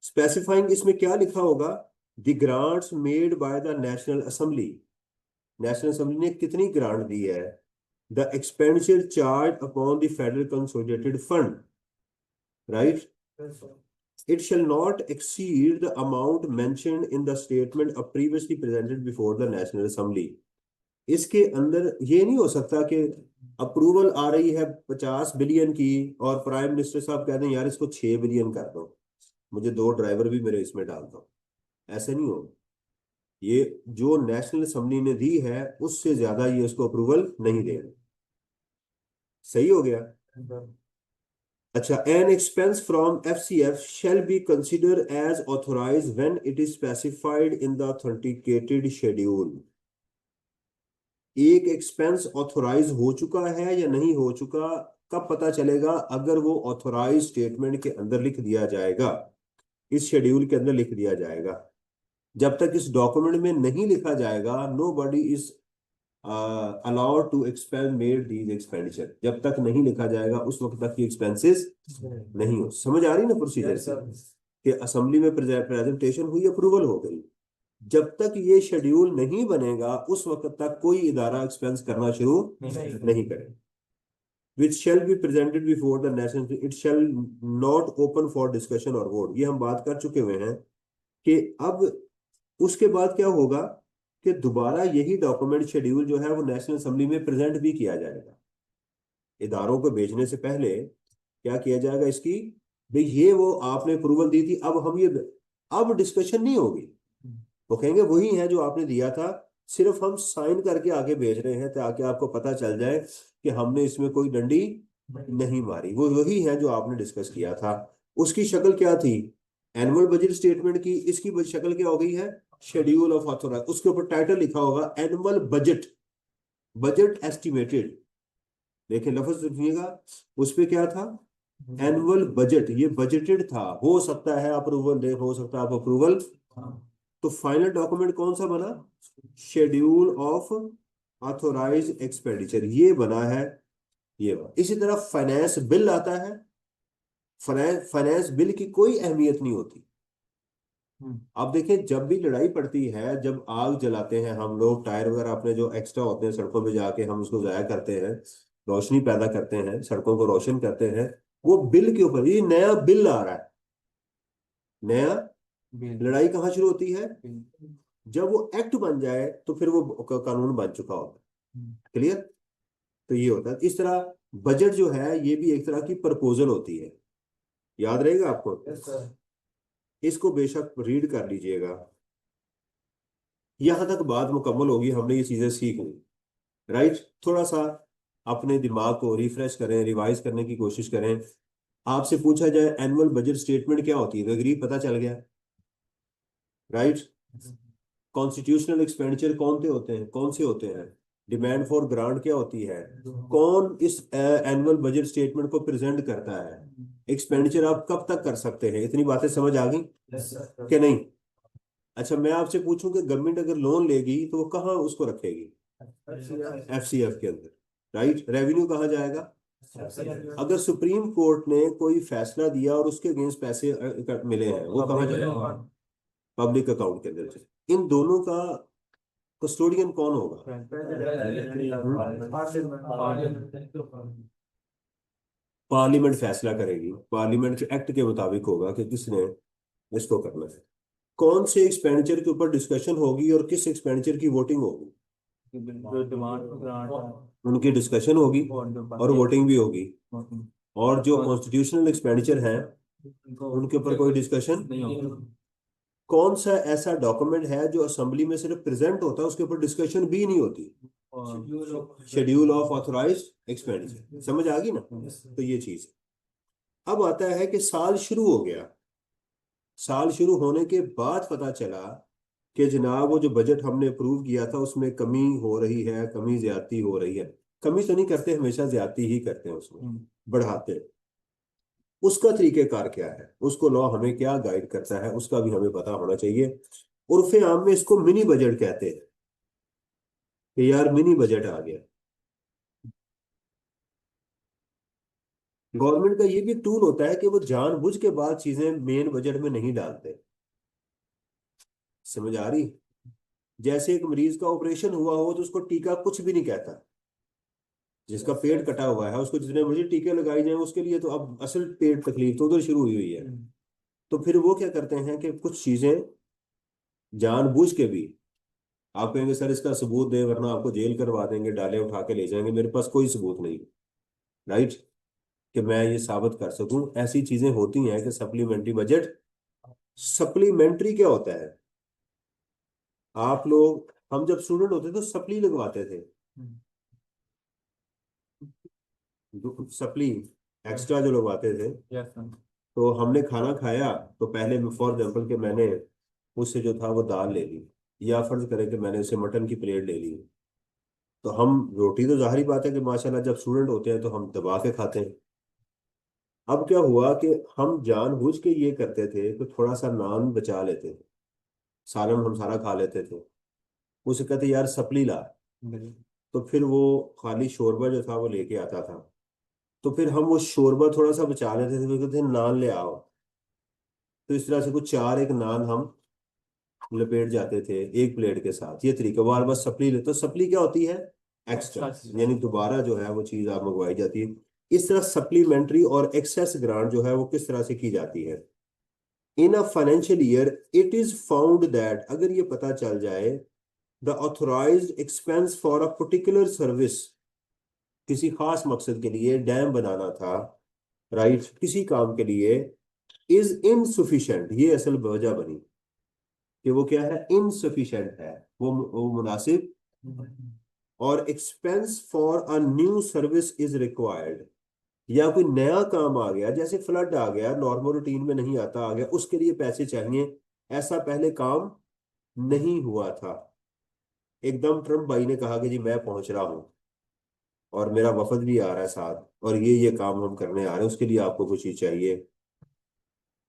स्पेसिफाइंग, इसमें क्या लिखा होगा? The grants made by the national assembly. National assembly ने कितनी ग्रांट दी है? The expenditure charge upon the federal consolidated fund, right? It shall not exceed the amount mentioned in the statement of previously presented before the National Assembly. इसके अंदर ये नहीं हो सकता कि अप्रूवल आ रही है 50 बिलियन की और प्राइम मिनिस्टर साहब कहते हैं यार इसको 6 बिलियन कर दो, मुझे 2 ड्राइवर भी मेरे इसमें डाल दो। ऐसे नहीं होगा। ये जो नेशनल असेंबली ने दी है उससे ज्यादा ये उसको अप्रूवल नहीं देगा। सही हो गया? अच्छा, an expense from FCF shall be consider as authorise when it is specified in the authenticated schedule. एक एक्सपेंस ऑथोराइज हो चुका है या नहीं हो चुका, कब पता चलेगा? अगर वो ऑथोराइज स्टेटमेंट के अंदर लिख दिया जाएगा, इस शेड्यूल के अंदर लिख दिया जाएगा। जब तक इस डॉक्यूमेंट में नहीं लिखा जाएगा, nobody is allowed to expend made these expenditure, जब तक नहीं लिखा जाएगा उस वक्त तक ये एक्सपेंसेस नहीं हो। समझ आ रही ना प्रोसीजर से? कि असेंबली में प्रेजेंटेशन हुई, अप्रूवल हो गई, जब तक ये शेड्यूल नहीं बनेगा उस वक्त तक कोई इदारा एक्सपेंस करना शुरू नहीं करे। विच shall be presented before the national, it shall not open for discussion और वोट। ये हम बात कर चुके हुए हैं कि अब उसके बाद क्या होगा कि दोबारा यही डॉक्यूमेंट शेड्यूल जो है वो नेशनल असेंबली में प्रेजेंट भी किया जाएगा। इदारों को भेजने से पहले क्या किया जाएगा इसकी, भाई ये वो आपने अप्रूवल दी थी, अब हम ये, अब डिस्कशन नहीं होगी। वो कहेंगे वही है जो आपने दिया था, सिर्फ हम साइन करके आगे भेज रहे हैं ताकि आपको पता चल जाए कि हमने इसमें कोई डंडी नहीं मारी। वो वही है जो आपने डिस्कस किया था। उसकी शक्ल क्या थी? एनुअल बजट स्टेटमेंट की। इसकी शक्ल क्या हो गई है? Schedule of authorise. उसके ऊपर टाइटल लिखा होगा एनुअल बजट, बजट एस्टिमेटेड। देखिए लफ्ज सुनिएगा, उस पे क्या था? Annual budget. ये बजटेड था, हो सकता है अप्रूवल दे, हो सकता है आप अप्रूवल। तो फाइनल डॉक्यूमेंट कौन सा बना? शेड्यूल ऑफ ऑथोराइज एक्सपेंडिचर, ये बना है। ये बना। इसी तरह फाइनेंस बिल आता है। फाइनेंस बिल की कोई अहमियत नहीं होती। अब देखिए, जब भी लड़ाई पड़ती है, जब आग जलाते हैं हम लोग, टायर वगैरह अपने जो एक्स्ट्रा होते हैं सड़कों पे जाके हम उसको जाया करते हैं, रोशनी पैदा करते हैं, सड़कों को रोशन करते हैं, वो बिल के ऊपर। ये नया बिल आ रहा है, नया। लड़ाई कहाँ शुरू होती है? जब वो एक्ट बन जाए तो फिर वो कानून बन चुका होता है। क्लियर? तो ये होता है इस तरह। बजट जो है ये भी एक तरह की प्रपोजल होती है, याद रहेगा आपको। इसको बेशक रीड कर लीजिएगा। यहां तक बात मुकम्मल होगी, हमने ये चीजें सीख ली, राइट? थोड़ा सा अपने दिमाग को रिफ्रेश करें, रिवाइज करने की कोशिश करें। आपसे पूछा जाए एनुअल बजट स्टेटमेंट क्या होती है तो एग्री, पता चल गया, राइट? कॉन्स्टिट्यूशनल एक्सपेंडिचर कौन से होते हैं, कौन से होते हैं? डिमांड फॉर ग्रांट क्या होती है? कौन इस एनुअल बजट स्टेटमेंट को प्रेजेंट करता है? एक्सपेंडिचर आप कब तक कर सकते हैं? इतनी बातें समझ आ गई कि नहीं? अच्छा, मैं आपसे पूछूं कि गवर्नमेंट अगर लोन लेगी तो वो कहाँ उसको रखेगी? एफसीएफ के अंदर, राइट? रेवेन्यू कहाँ जाएगा? अगर सुप्रीम कोर्ट ने कोई फैसला दिया और उसके अगेंस्ट पैसे मिले हैं, वो कहाँ जाएगा? पब्लिक अकाउंट के अंदर। इन दोनों का कस्टोडियन कौन होगा? पार्लियामेंट फैसला करेगी, पार्लियामेंट के एक्ट के मुताबिक होगा कि किसने इसको करना है। कौन से एक्सपेंडिचर के ऊपर डिस्कशन होगी और किस एक्सपेंडिचर की वोटिंग होगी? उनकी डिस्कशन होगी और वोटिंग भी होगी। और जो कॉन्स्टिट्यूशनल एक्सपेंडिचर है उनके ऊपर कोई डिस्कशन नहीं होगी। कौन सा ऐसा डॉक्यूमेंट है जो असेंबली में सिर्फ प्रेजेंट होता है, उसके ऊपर डिस्कशन भी नहीं होती? Schedule of authorised expenditure. समझ आ गई ना? तो ये चीज। अब आता है कि साल शुरू हो गया, साल शुरू होने के बाद पता चला कि जनाब वो जो बजट हमने अप्रूव किया था उसमें कमी हो रही है, कमी ज्यादती हो रही है। कमी तो नहीं करते, हमेशा ज्यादती ही करते हैं उसमें, बढ़ाते हैं। उसका तरीकेकार क्या है, उसको लॉ हमें क्या गाइड करता है, उसका भी हमें पता होना चाहिए। उर्फे आम में इसको मिनी बजट कहते हैं कि यार मिनी बजट आ गया। गवर्नमेंट का ये भी टूल होता है कि वो जानबूझ के बाद चीजें मेन बजट में नहीं डालते। समझ आ रही? जैसे एक मरीज का ऑपरेशन हुआ हो तो उसको टीका कुछ भी नहीं कहता। जिसका पेट कटा हुआ है उसको जितने मर्जी टीके लगाई जाए, उसके लिए तो अब असल पेट तकलीफ तो उधर शुरू हुई हुई है। तो फिर वो क्या करते हैं कि कुछ चीजें जानबूझ के भी, आप कहेंगे सर इसका सबूत दे वरना आपको जेल करवा देंगे, डाले उठा के ले जाएंगे, मेरे पास कोई सबूत नहीं। राइट? कि मैं ये साबित कर सकूं, ऐसी चीजें होती हैं कि सप्लीमेंट्री बजट। सप्लीमेंट्री क्या होता है? आप लोग, हम जब स्टूडेंट होते तो सप्ली लगवाते थे। सप्ली एक्स्ट्रा जो लगवाते थे। तो हमने खाना खाया तो पहले फॉर एग्जाम्पल कि मैंने उससे जो था वो दाल ले ली, या फर्ज करें कि मैंने उससे मटन की प्लेट ले ली। तो हम रोटी तो जाहिर बात है कि माशाल्लाह जब स्टूडेंट होते हैं तो हम दबा के खाते हैं। अब क्या हुआ कि हम जानबूझ के ये करते थे कि थोड़ा सा नान बचा लेते थे, सालन हम सारा खा लेते थे। उसे कहते यार सप्ली ला। तो फिर वो खाली शोरबा जो था वो लेके आता था। तो फिर हम वो शोरबा थोड़ा सा बचा लेते थे, फिर कहते थे नान ले आओ। तो इस तरह से कुछ चार एक नान हम लपेट जाते थे एक प्लेट के साथ। ये तरीका, बार बार सप्ली ले, तो सप्ली क्या होती है? एक्स्ट्रा, यानी दोबारा जो है वो चीज आप मंगवाई जाती है। इस तरह सप्लीमेंट्री और एक्सेस ग्रांट जो है वो किस तरह से की जाती है? In a financial year it is found that, अगर ये पता चल जाए the authorised expense for a particular service, किसी खास मकसद के लिए डैम बनाना था, राइट, किसी काम के लिए, इज इनसुफिशिएंट, ये असल वजह बनी कि वो क्या है? इनसफिशिएंट है, वो मुनासिब। और expense for a new service is required, या कोई नया काम आ गया, जैसे फ्लड आ गया, नॉर्मल रूटीन में नहीं आता, आ गया, उसके लिए पैसे चाहिए, ऐसा पहले काम नहीं हुआ था। एकदम ट्रम्प भाई ने कहा कि जी मैं पहुंच रहा हूँ और मेरा वफद भी आ रहा है साथ, और ये काम हम करने आ रहे हैं, उसके लिए आपको कुछ चीज चाहिए,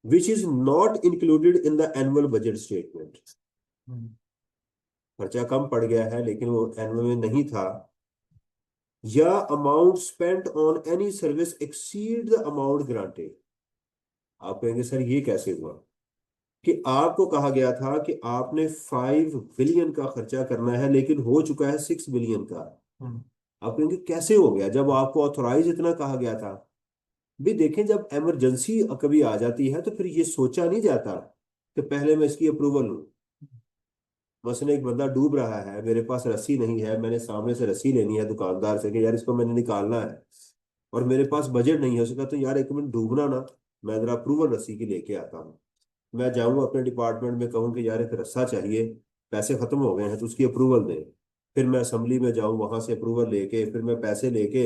which is not included in the annual budget statement. खर्चा कम पड़ गया है लेकिन वो एनुअल में नहीं था। या amount spent on any service exceed the amount granted. आप कहेंगे सर ये कैसे हुआ? कि आपको कहा गया था कि आपने 5 बिलियन का खर्चा करना है लेकिन हो चुका है 6 बिलियन का। आप कहेंगे कैसे हो गया जब आपको ऑथोराइज इतना कहा गया था? भी देखें, जब इमरजेंसी कभी आ जाती है तो फिर ये सोचा नहीं जाता कि पहले मैं इसकी अप्रूवल लूं। मसलन एक बंदा डूब रहा है, मेरे पास रस्सी नहीं है, मैंने सामने से रस्सी लेनी है दुकानदार से कि यार इसको मैंने निकालना है, और मेरे पास बजट नहीं है। उसका तो यार एक मिनट डूबना ना, मैं जरा अप्रूवल रस्सी की लेके आता हूँ। मैं जाऊंगा अपने डिपार्टमेंट में, कहूँ कि यार एक रस्सा चाहिए, पैसे खत्म हो गए हैं तो उसकी अप्रूवल दें। फिर मैं असेंबली में जाऊँ, वहां से अप्रूवल लेके फिर मैं पैसे लेके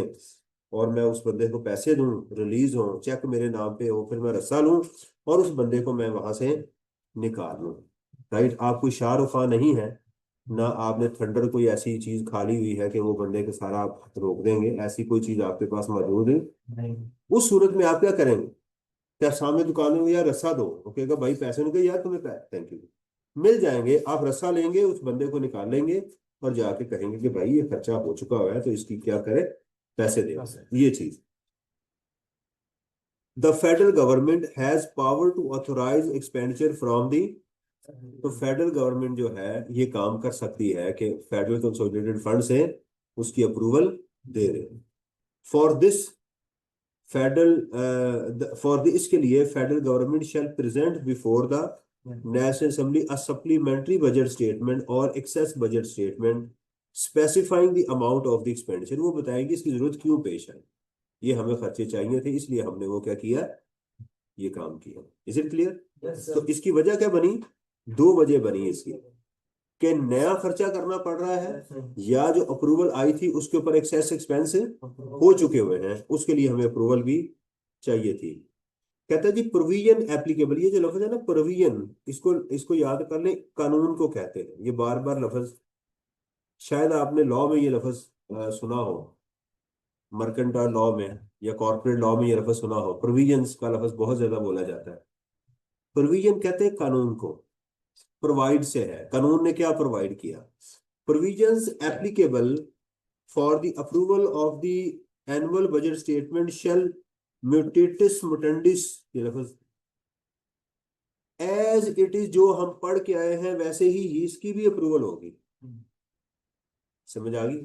और मैं उस बंदे को पैसे दूं, रिलीज हो, चेक मेरे नाम पे हो, फिर मैं रस्सा लूं और उस बंदे को मैं वहां से निकाल लूं। राइट? आप कोई शाहरुख नहीं है, ना आपने थंडर कोई ऐसी चीज खाली हुई है कि वो बंदे के सारा आप रोक देंगे, ऐसी कोई चीज आपके पास मौजूद है नहीं। उस सूरत में आप क्या करेंगे? क्या सामने दुकान में यार रस्सा दो, वो कहेगा भाई पैसे नहीं, यार तुम्हें थैंक यू, मिल जाएंगे। आप रस्सा लेंगे, उस बंदे को निकाल लेंगे और जाके कहेंगे कि भाई ये खर्चा हो चुका हुआ है तो इसकी क्या करे, पैसे दे। ये चीज, the federal government has power to authorise expenditure from the. तो फेडरल गवर्नमेंट जो है ये काम कर सकती है कि फेडरल कंसोलिडेटेड फंड से उसकी अप्रूवल दे रहे। फॉर दिस फॉर द इसके लिए federal government shall present before the national assembly a supplementary budget statement और excess budget statement specifying the amount of the expenditure. वो बताएंगे इसकी जरूरत क्यों पेश आई, ये हमें खर्चे चाहिए थे इसलिए हमने वो क्या किया, ये काम किया। Is it clear? तो इसकी वजह क्या बनी? दो वजह बनी इसकी, कि नया खर्चा करना पड़ रहा है या जो अप्रूवल आई थी उसके ऊपर एक्सेस एक्सपेंस हो चुके हुए हैं, उसके लिए हमें अप्रूवल भी चाहिए थी। कहता है जी प्रोविजन एप्लीकेबल, ये जो लफ्ज है ना प्रोविजन, इसको इसको याद कर लें, कानून को कहते हैं। ये बार बार लफ्ज, शायद आपने लॉ में ये लफ्ज सुना हो, मर्केंटाइल लॉ में या कॉर्पोरेट लॉ में ये लफ्ज सुना हो। प्रोविजंस का लफ्ज बहुत ज्यादा बोला जाता है। प्रोविजन कहते हैं कानून को, प्रोवाइड से है, कानून ने क्या प्रोवाइड किया। Provisions applicable for the approval of the annual budget statement shall mutatis mutandis, ये लफ्ज एज इट इज, जो हम पढ़ के आए हैं वैसे ही इसकी भी अप्रूवल होगी। समझ आ गई?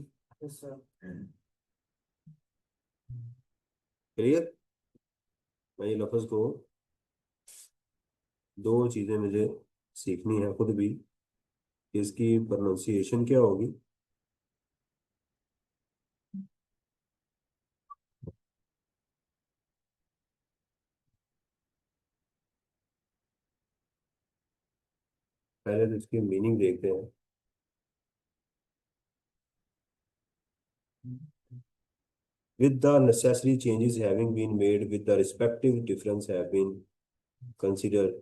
Yes sir. क्लियर? मैं ये लफ्ज को, दो चीजें मुझे सीखनी है खुद भी, इसकी प्रोनाउंसिएशन क्या होगी। पहले तो इसकी मीनिंग देखते हैं। With the necessary changes having been made, with the respective difference have been considered,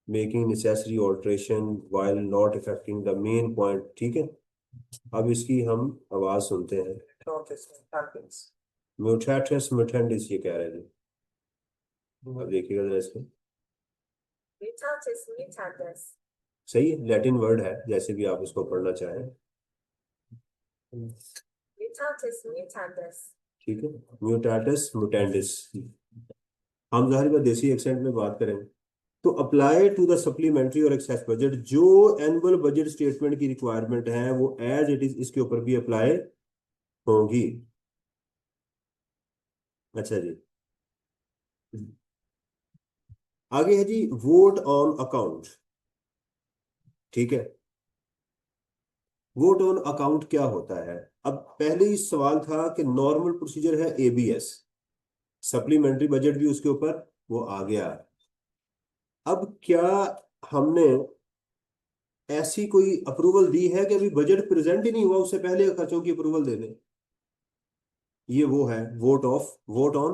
making necessary alteration while not affecting the main point। ठीक है, अब इसकी हम आवाज सुनते हैं। म्यूटेटस म्यूटेंडिस ये कह रहे थे, अब देखिएगा जरा इसको। Mutatis mutandis. सही है, लैटिन वर्ड है, जैसे भी आप उसको पढ़ना चाहें। Mutatis mutandis. ठीक है, म्यूटेटस म्यूटेंडिस। हम जाहिर बात देसी एक्सेंट में बात करें तो अप्लाई टू द सप्लीमेंट्री और एक्सेस बजट, जो एनुअल बजट स्टेटमेंट की रिक्वायरमेंट है वो एज इट इज इसके ऊपर भी अप्लाई होगी। अच्छा जी, आगे है जी वोट ऑन अकाउंट। ठीक है, वोट ऑन अकाउंट क्या होता है। अब पहले ही सवाल था कि नॉर्मल प्रोसीजर है एबीएस, सप्लीमेंट्री बजट भी उसके ऊपर वो आ गया। अब क्या हमने ऐसी कोई अप्रूवल दी है कि अभी बजट प्रेजेंट ही नहीं हुआ उससे पहले खर्चों की अप्रूवल दे दें। ये वो है वोट ऑन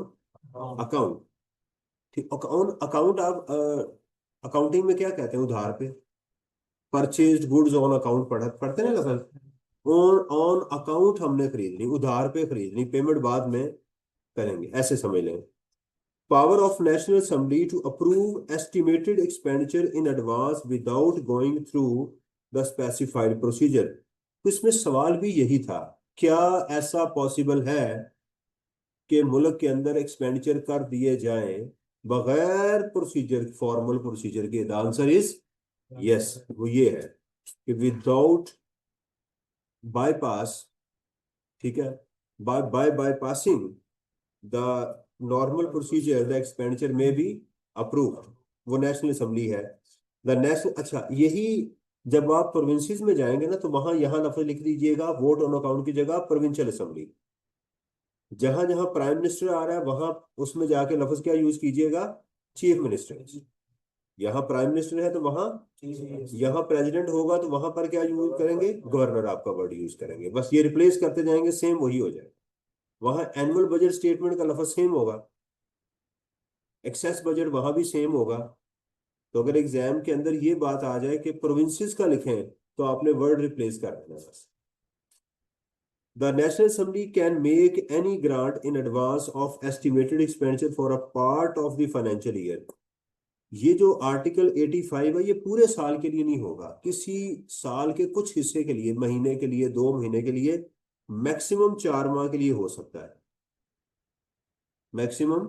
अकाउंट। ठीक, अकाउंट अकाउंट आप अकाउंटिंग में क्या कहते हैं उधार पे, परचेज्ड गुड्स ऑन अकाउंट पढ़ते हैं ना लफ्ज। ऑन ऑन अकाउंट हमने खरीदनी, उधार पे खरीदनी, पेमेंट बाद में करेंगे, ऐसे समझ लें। Power of national assembly to approve estimated expenditure in advance without going through the specified procedure. तो इसमें सवाल भी यही था, क्या ऐसा पॉसिबल है कि मुल्क के अंदर एक्सपेंडिचर कर दिए जाएं बगैर प्रोसीजर, फॉर्मल प्रोसीजर के। द आंसर इज यस, वो ये है कि विदाउट बाईपास, ठीक है, by bypassing the normal procedure the expenditure में बी अप्रूव्ड। वो नेशनल असेंबली है, द नेशनल। अच्छा, यही जब आप प्रोविंसेस में जाएंगे ना तो वहां यहां लफ्ज लिख दीजिएगा वोट ऑन अकाउंट की जगह प्रोविंशियल असेंबली। जहां जहां प्राइम मिनिस्टर आ रहा है वहां उसमें जाके लफ्ज क्या यूज कीजिएगा, चीफ मिनिस्टर। यहाँ प्राइम मिनिस्टर है तो वहां, यहाँ प्रेसिडेंट होगा तो वहां पर क्या यूज करेंगे, गवर्नर आपका वर्ड यूज करेंगे। बस ये रिप्लेस करते जाएंगे, सेम वही हो जाएगा। वहां एनुअल बजट स्टेटमेंट का लफ्ज सेम होगा, एक्सेस बजट वहां भी सेम होगा। तो अगर एग्जाम के अंदर ये बात आ जाए कि प्रोविंसेस का लिखें तो आपने वर्ड रिप्लेस कर देना बस। The National Assembly can make any grant in advance of estimated expenditure for a part of the financial year। ये जो आर्टिकल 85 है ये पूरे साल के लिए नहीं होगा, किसी साल के कुछ हिस्से के लिए, महीने के लिए, 2 महीने के लिए, मैक्सिमम 4 माह के लिए हो सकता है, मैक्सिमम।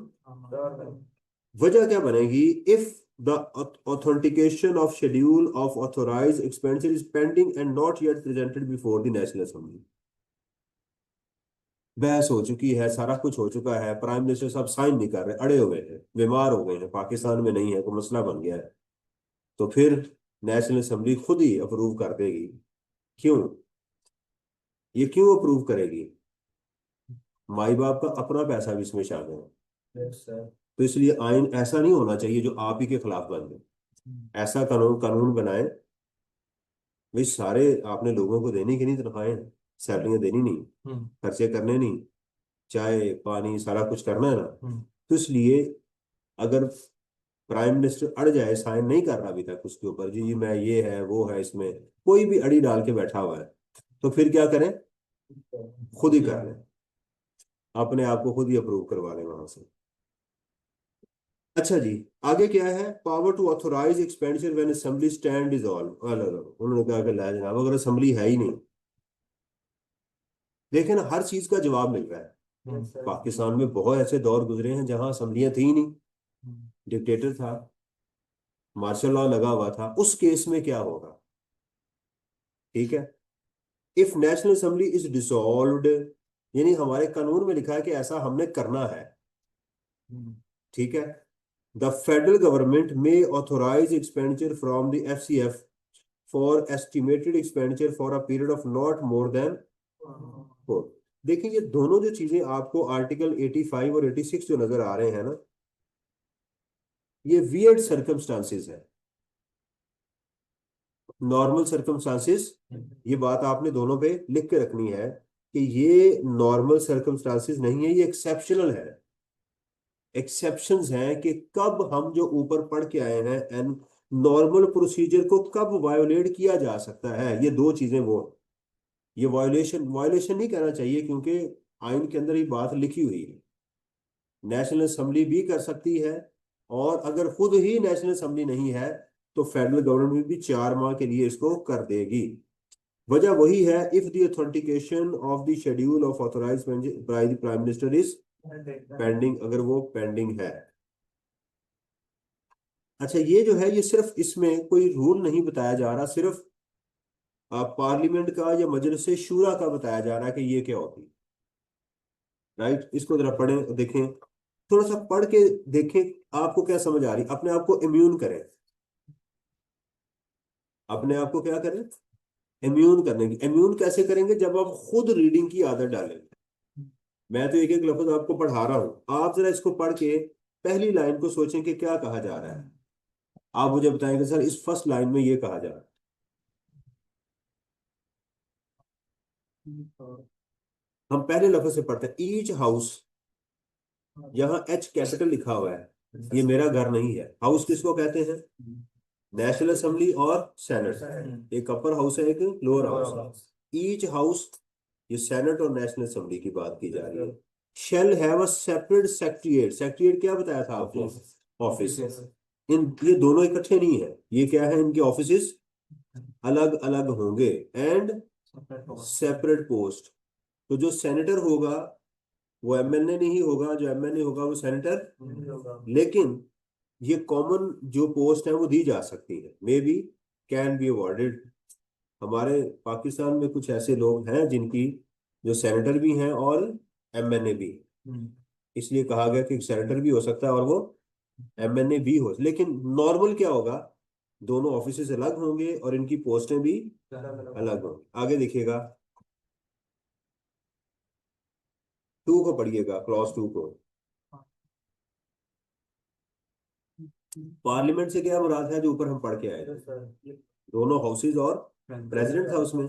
वजह क्या बनेगी, if the authentication of schedule of authorise expenditure is pending and not yet presented before the national assembly. बहस हो चुकी है, सारा कुछ हो चुका है, प्राइम मिनिस्टर साहब साइन नहीं कर रहे, अड़े हुए हैं, बीमार हो गए हैं, पाकिस्तान में नहीं है, कोई मसला बन गया है, तो फिर नेशनल असेंबली खुद ही अप्रूव कर देगी। क्यों, ये क्यों अप्रूव करेगी, माई बाप का अपना पैसा भी इसमें शामिल है। तो इसलिए आइन ऐसा नहीं होना चाहिए जो आप ही के खिलाफ बन जाए। ऐसा कानून कानून बनाए भाई, सारे आपने लोगों को देनी कि नहीं तनख्वाहें, सैलरियां देनी नहीं, खर्चे करने नहीं, चाय पानी सारा कुछ करना है ना, तो इसलिए अगर प्राइम मिनिस्टर अड़ जाए, साइन नहीं कर रहा अभी तक उसके ऊपर, जी जी मैं ये है वो है, इसमें कोई भी अड़ी डाल के बैठा हुआ है, तो फिर क्या करें, खुद ही कर लें, अपने आप को खुद ही अप्रूव करवा लें वहां से। अच्छा जी, आगे क्या है, power to authorise expenditure when assembly stand dissolve. उन्होंने कहा कि ला जनाब अगर असेंबली है ही नहीं, देखे ना हर चीज का जवाब मिल रहा है। पाकिस्तान में बहुत ऐसे दौर गुजरे हैं जहां असेंबलियां थी ही नहीं, डिक्टेटर था, मार्शल लॉ लगा हुआ था, उस केस में क्या होगा। ठीक है, if national assembly is dissolved, यानी हमारे कानून में लिखा है कि ऐसा हमने करना है। ठीक है, the federal government may authorise expenditure from the FCF for estimated expenditure for a period of not more than 4। देखिए ये दोनों जो चीजें आपको आर्टिकल 85 और 86 जो नजर आ रहे हैं ना, ये वियर्ड सर्कमस्टांसेस है, नॉर्मल सर्कमस्टांसेस, ये बात आपने दोनों पे लिख के रखनी है कि ये नॉर्मल सर्कमस्टांसेस नहीं है, ये एक्सेप्शनल है। एक्सेप्शंस हैं कि कब हम जो ऊपर पढ़ के आए हैं एंड नॉर्मल प्रोसीजर को कब वायोलेट किया जा सकता है, ये दो चीजें वो, ये वायोलेशन वायोलेशन नहीं कहना चाहिए क्योंकि आइन के अंदर ही बात लिखी हुई है, नेशनल असेंबली भी कर सकती है, और अगर खुद ही नेशनल असेंबली नहीं है तो फेडरल गवर्नमेंट भी 4 माह के लिए इसको कर देगी। वजह वही है, if the authentication of the schedule of authorise by the prime minister is pending, अगर वो पेंडिंग है। अच्छा ये जो है, ये सिर्फ इसमें कोई रूल नहीं बताया जा रहा, सिर्फ पार्लियामेंट का या मजलिस शूरा का बताया जा रहा है कि ये क्या होती है। राइट, इसको जरा पढ़ें देखें, थोड़ा सा पढ़ के देखें आपको क्या समझ आ रही, अपने आप को इम्यून करें, अपने आप को क्या करें, इम्यून करने की। इम्यून कैसे करेंगे, जब आप खुद रीडिंग की आदत डालेंगे। मैं तो एक एक लफ्ज आपको पढ़ा रहा हूं, आप जरा इसको पढ़ के पहली लाइन को सोचें कि क्या कहा जा रहा है, आप मुझे बताएंगे सर इस फर्स्ट लाइन में ये कहा जा रहा है। हम पहले लफ्ज से पढ़ते हैं, ईच हाउस, यहाँ एच कैपिटल लिखा हुआ है, ये मेरा घर नहीं है। हाउस किसको कहते हैं, नेशनल असेंबली और सेनेट, एक अपर हाउस है एक लोअर हाउस। ईच हाउस, ये सेनेट और नेशनल असेंबली की बात की जा रही है। Shall have a separate secretariat, secretariat क्या बताया था आपको, ऑफिस। इन ये दोनों इकट्ठे नहीं है, ये क्या है, इनके ऑफिसेस अलग अलग होंगे, एंड सेपरेट पोस्ट। तो जो सेनेटर होगा वो एमएनए नहीं होगा, जो एमएनए होगा वो सेनेटर, लेकिन ये कॉमन जो पोस्ट है वो दी जा सकती है, may be can be awarded. हमारे पाकिस्तान में कुछ ऐसे लोग हैं जिनकी जो सेनेटर भी हैं और एमएनए भी, इसलिए कहा गया कि सेनेटर भी हो सकता है और वो एमएनए भी हो, लेकिन नॉर्मल क्या होगा, दोनों ऑफिसेस अलग होंगे और इनकी पोस्टें भी अलग होंगी। आगे देखिएगा, 2 को पढ़िएगा, क्लॉज 2 को। पार्लियामेंट से क्या मुराद है, जो ऊपर हम पढ़ के आए थे, दोनों हाउसेज और प्रेसिडेंट था उसमें।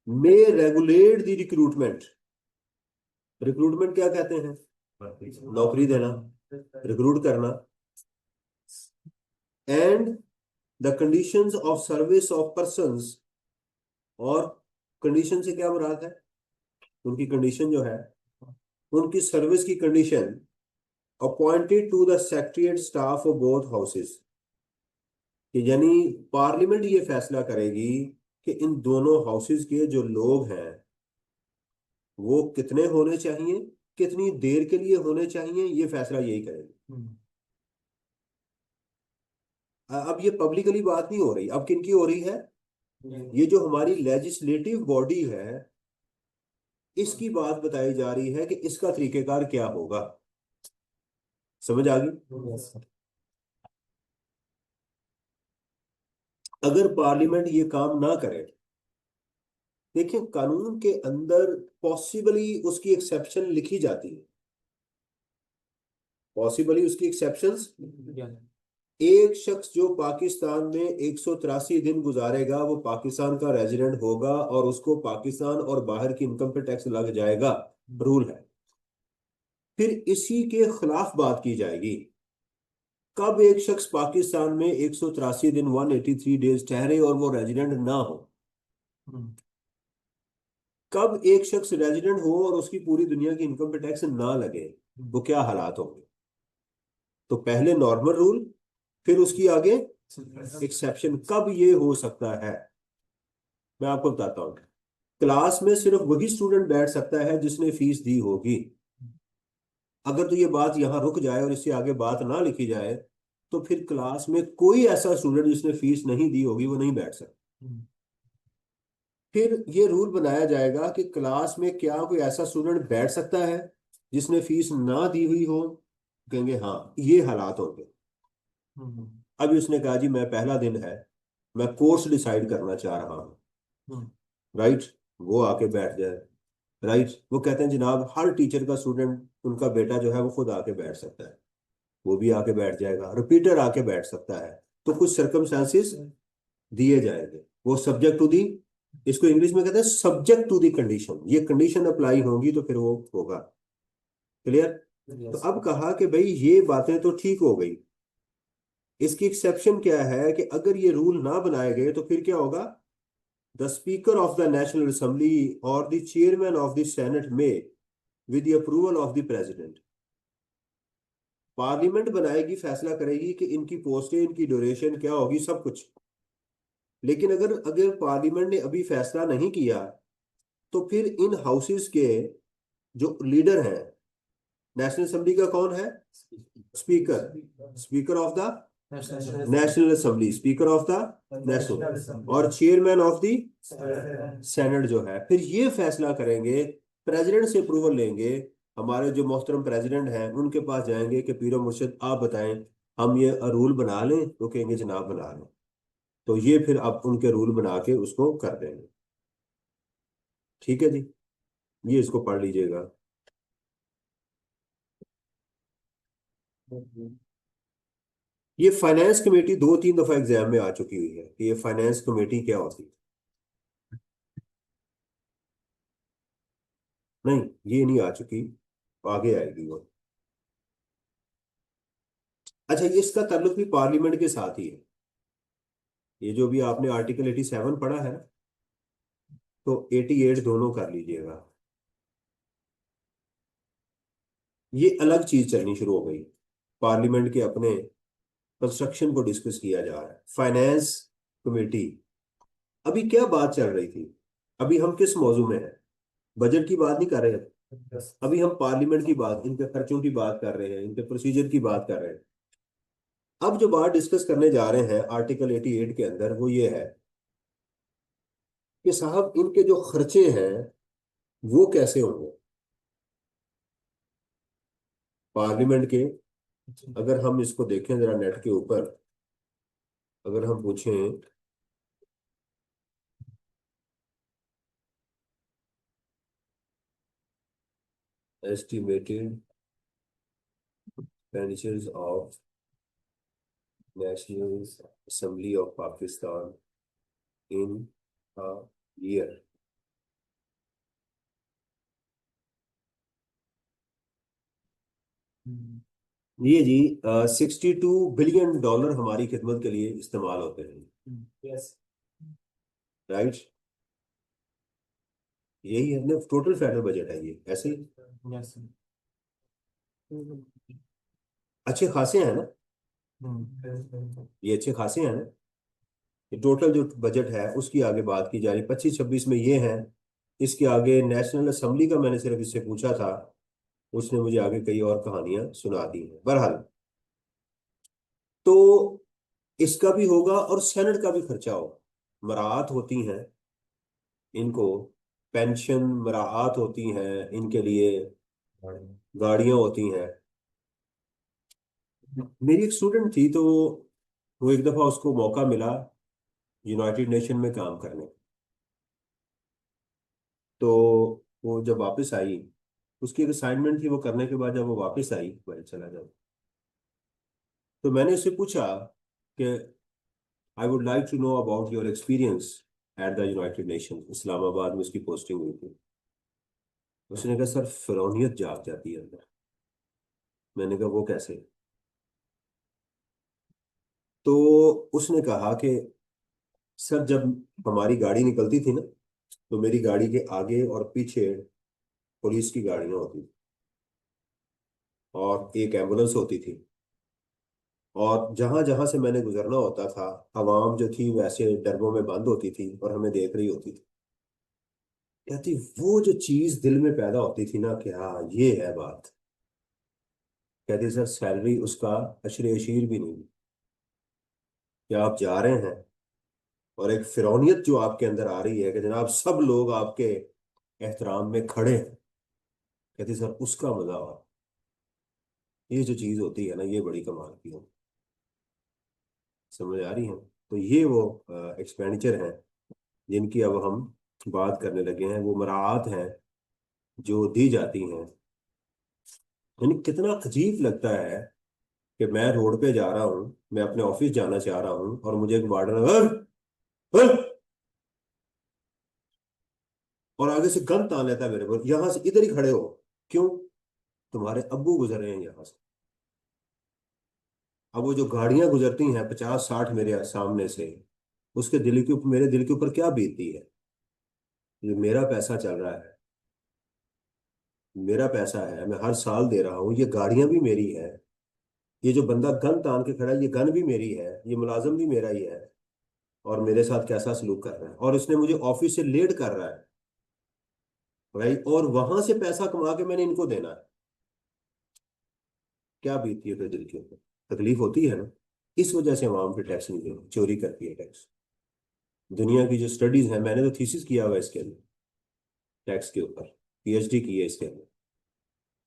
मे रेगुलेट द रिक्रूटमेंट, रिक्रूटमेंट क्या कहते हैं, नौकरी देना, रिक्रूट करना, and the conditions of service of persons, और कंडीशन से क्या मुराद है, उनकी कंडीशन जो है, उनकी सर्विस की condition, appointed to the secretariat staff of both houses, कि यानी पार्लियामेंट ये फैसला करेगी कि इन दोनों हाउसेस के जो लोग हैं वो कितने होने चाहिए, कितनी देर के लिए होने चाहिए, ये फैसला यही करेगी। अब ये पब्लिकली बात नहीं हो रही, अब किनकी हो रही है, ये जो हमारी लेजिस्लेटिव बॉडी है इसकी बात बताई जा रही है कि इसका तरीकेकार क्या होगा। समझ आ गई, अगर पार्लियामेंट ये काम ना करे, देखिए कानून के अंदर पॉसिबली उसकी एक्सेप्शन लिखी जाती है, पॉसिबली उसकी एक्सेप्शंस, एक शख्स जो पाकिस्तान में 183 दिन गुजारेगा वो पाकिस्तान का रेजिडेंट होगा और उसको पाकिस्तान और बाहर की इनकम पे टैक्स लग जाएगा, रूल है। फिर इसी के खिलाफ बात की जाएगी। कब एक शख्स पाकिस्तान में 183 दिन 183 डेज ठहरे और वो रेजिडेंट ना हो, हम्म, कब एक शख्स रेजिडेंट हो और उसकी पूरी दुनिया की इनकम पे टैक्स ना लगे, वो क्या हालात होंगे। तो पहले नॉर्मल रूल, फिर उसकी आगे एक्सेप्शन। कब ये हो सकता है, मैं आपको बताता हूँ। क्लास में सिर्फ वही स्टूडेंट बैठ सकता है जिसने फीस दी होगी। अगर तो ये बात यहाँ रुक जाए और इससे आगे बात ना लिखी जाए, तो फिर क्लास में कोई ऐसा स्टूडेंट जिसने फीस नहीं दी होगी वो नहीं बैठ सकता। हम्म, फिर ये रूल बनाया जाएगा कि क्लास में क्या कोई ऐसा स्टूडेंट बैठ सकता है जिसने फीस ना दी हुई हो। कहेंगे हाँ, ये हालात होंगे। हम्म, अभी उसने कहा जी मैं पहला दिन है, मैं कोर्स डिसाइड करना चाह रहा हूँ, हम्म, राइट, वो आके बैठ जाए। राइट, वो कहते हैं जनाब हर टीचर का स्टूडेंट, उनका बेटा जो है वो खुद आके बैठ सकता है, वो भी आके बैठ जाएगा, रिपीटर आके बैठ सकता है। तो कुछ सर्कमस्टांसिस दिए जाएंगे, वो सब्जेक्ट टू दी, इसको इंग्लिश में कहते हैं सब्जेक्ट टू दी कंडीशन, ये कंडीशन अप्लाई होगी तो फिर वो होगा। क्लियर। तो yes, अब कहा कि भाई ये बातें तो ठीक हो गई, इसकी एक्सेप्शन क्या है कि अगर ये रूल ना बनाए गए तो फिर क्या होगा। The speaker of the national assembly और the chairman of the senate may with the approval of the president, parliament बनाएगी, फैसला करेगी कि इनकी पोस्टें, इनकी ड्यूरेशन क्या होगी, सब कुछ। लेकिन अगर अगर पार्लियामेंट ने अभी फैसला नहीं किया, तो फिर इन हाउसेस के जो लीडर हैं, नेशनल असेंबली का कौन है, speaker, speaker of the national assembly, speaker of the national, और चेयरमैन ऑफ द सेनेट जो है, फिर ये फैसला करेंगे, प्रेसिडेंट से अप्रूवल लेंगे। हमारे जो मोहतरम प्रेसिडेंट हैं उनके पास जाएंगे कि पीरो मुर्शिद आप बताएं, हम ये रूल बना लें, तो कहेंगे जनाब बना लें। तो ये फिर आप उनके रूल बना के उसको कर देंगे। ठीक है जी, ये इसको पढ़ लीजिएगा। ये फाइनेंस कमेटी 2-3 दफा एग्जाम में आ चुकी हुई है कि ये फाइनेंस कमेटी क्या होती है। नहीं, ये नहीं आ चुकी, आगे आएगी वो। अच्छा, ये इसका ताल्लुक भी पार्लियामेंट के साथ ही है। ये जो भी आपने आर्टिकल 87 पढ़ा है ना, तो 88 दोनों कर लीजिएगा। ये अलग चीज चलनी शुरू हो गई, पार्लियामेंट के अपने कंस्ट्रक्शन को डिस्कस किया जा रहा है, फाइनेंस कमेटी। अभी क्या बात चल रही थी, अभी हम किस मौजू में हैं, बजट की बात नहीं कर रहे हैं। अभी हम पार्लियामेंट की बात, इनके खर्चों की बात कर रहे हैं, इनके प्रोसीजर की बात कर रहे हैं। अब जो बात डिस्कस करने जा रहे हैं आर्टिकल 88 के अंदर, वो ये है कि साहब इनके जो खर्चे हैं वो कैसे होंगे पार्लियामेंट के। अगर हम इसको देखें जरा नेट के ऊपर, अगर हम पूछें estimated expenditures of National Assembly of Pakistan in a year, ये जी $62 बिलियन हमारी खिदमत के लिए इस्तेमाल होते हैं। yes, राइट, यही है ना टोटल फेडरल बजट है, ये ऐसे ही yes, अच्छे खासे हैं ना, ये अच्छे खासे हैं ना। ये टोटल जो बजट है उसकी आगे बात की जा रही, 25-26 में ये है। इसके आगे नेशनल असेंबली का मैंने सिर्फ इससे पूछा था, उसने मुझे आगे कई और कहानियां सुना दी हैं। बहरहाल, तो इसका भी होगा और सेनेट का भी खर्चा होगा। मराहत होती हैं इनको, पेंशन मराहत होती हैं इनके लिए, गाड़ियां होती हैं। मेरी एक स्टूडेंट थी, तो वो एक दफा उसको मौका मिला यूनाइटेड नेशन में काम करने। तो वो जब वापस आई, उसकी एक असाइनमेंट थी, वो करने के बाद जब वो वापस आई, मैं चला जाऊँ, तो मैंने उससे पूछा कि I would like to know about your experience at the United Nation. Islamabad में उसकी पोस्टिंग हुई थी। उसने कहा सर फिरौनियत जाग जाती है अंदर। मैंने कहा वो कैसे? तो उसने कहा कि सर जब हमारी गाड़ी निकलती थी ना, तो मेरी गाड़ी के आगे और पीछे पुलिस की गाड़ियां होती थी और एक एम्बुलेंस होती थी। और जहां जहां से मैंने गुजरना होता था, आवाम जो थी वैसे डरबों में बंद होती थी और हमें देख रही होती थी। कहती वो जो चीज दिल में पैदा होती थी ना कि हाँ ये है बात। कहती सर सैलरी उसका अशरे अशीर भी नहीं। कि आप जा रहे हैं और एक फिरौनियत जो आपके अंदर आ रही है कि जनाब सब लोग आपके एहतराम में खड़े हैं। कहती सर उसका मजा आ। ये जो चीज होती है ना, ये बड़ी कमाल की हो। समझ आ रही है? तो ये वो एक्सपेंडिचर हैं जिनकी अब हम बात करने लगे हैं, वो मराआत हैं जो दी जाती हैं। यानी कितना अजीब लगता है कि मैं रोड पे जा रहा हूँ, मैं अपने ऑफिस जाना चाह रहा हूँ और मुझे एक वार्डन और आगे से गन तान लेता है मेरे पर, यहां से इधर ही खड़े हो। क्यों? तुम्हारे अब्बू गुजर रहे हैं यहाँ से। अब वो जो गाड़ियां गुजरती हैं 50-60 मेरे सामने से, उसके दिल के मेरे दिल के ऊपर क्या बीतती है? ये मेरा पैसा चल रहा है, मेरा पैसा है, मैं हर साल दे रहा हूँ, ये गाड़ियां भी मेरी है। ये जो बंदा गन तान के खड़ा है, ये गन भी मेरी है, ये मुलाजिम भी मेरा ही है। और मेरे साथ कैसा सलूक कर रहा है, और इसने मुझे ऑफिस से लेट कर रहा है भाई, और वहां से पैसा कमा के मैंने इनको देना है। क्या बीतती है फिर दिल के ऊपर? तकलीफ होती है ना। इस वजह से अवाम पे टैक्स नहीं देते, चोरी करती है टैक्स। दुनिया की जो स्टडीज है, मैंने तो थीसिस किया हुआ है इसके अंदर, टैक्स के ऊपर पीएचडी की है इसके अंदर।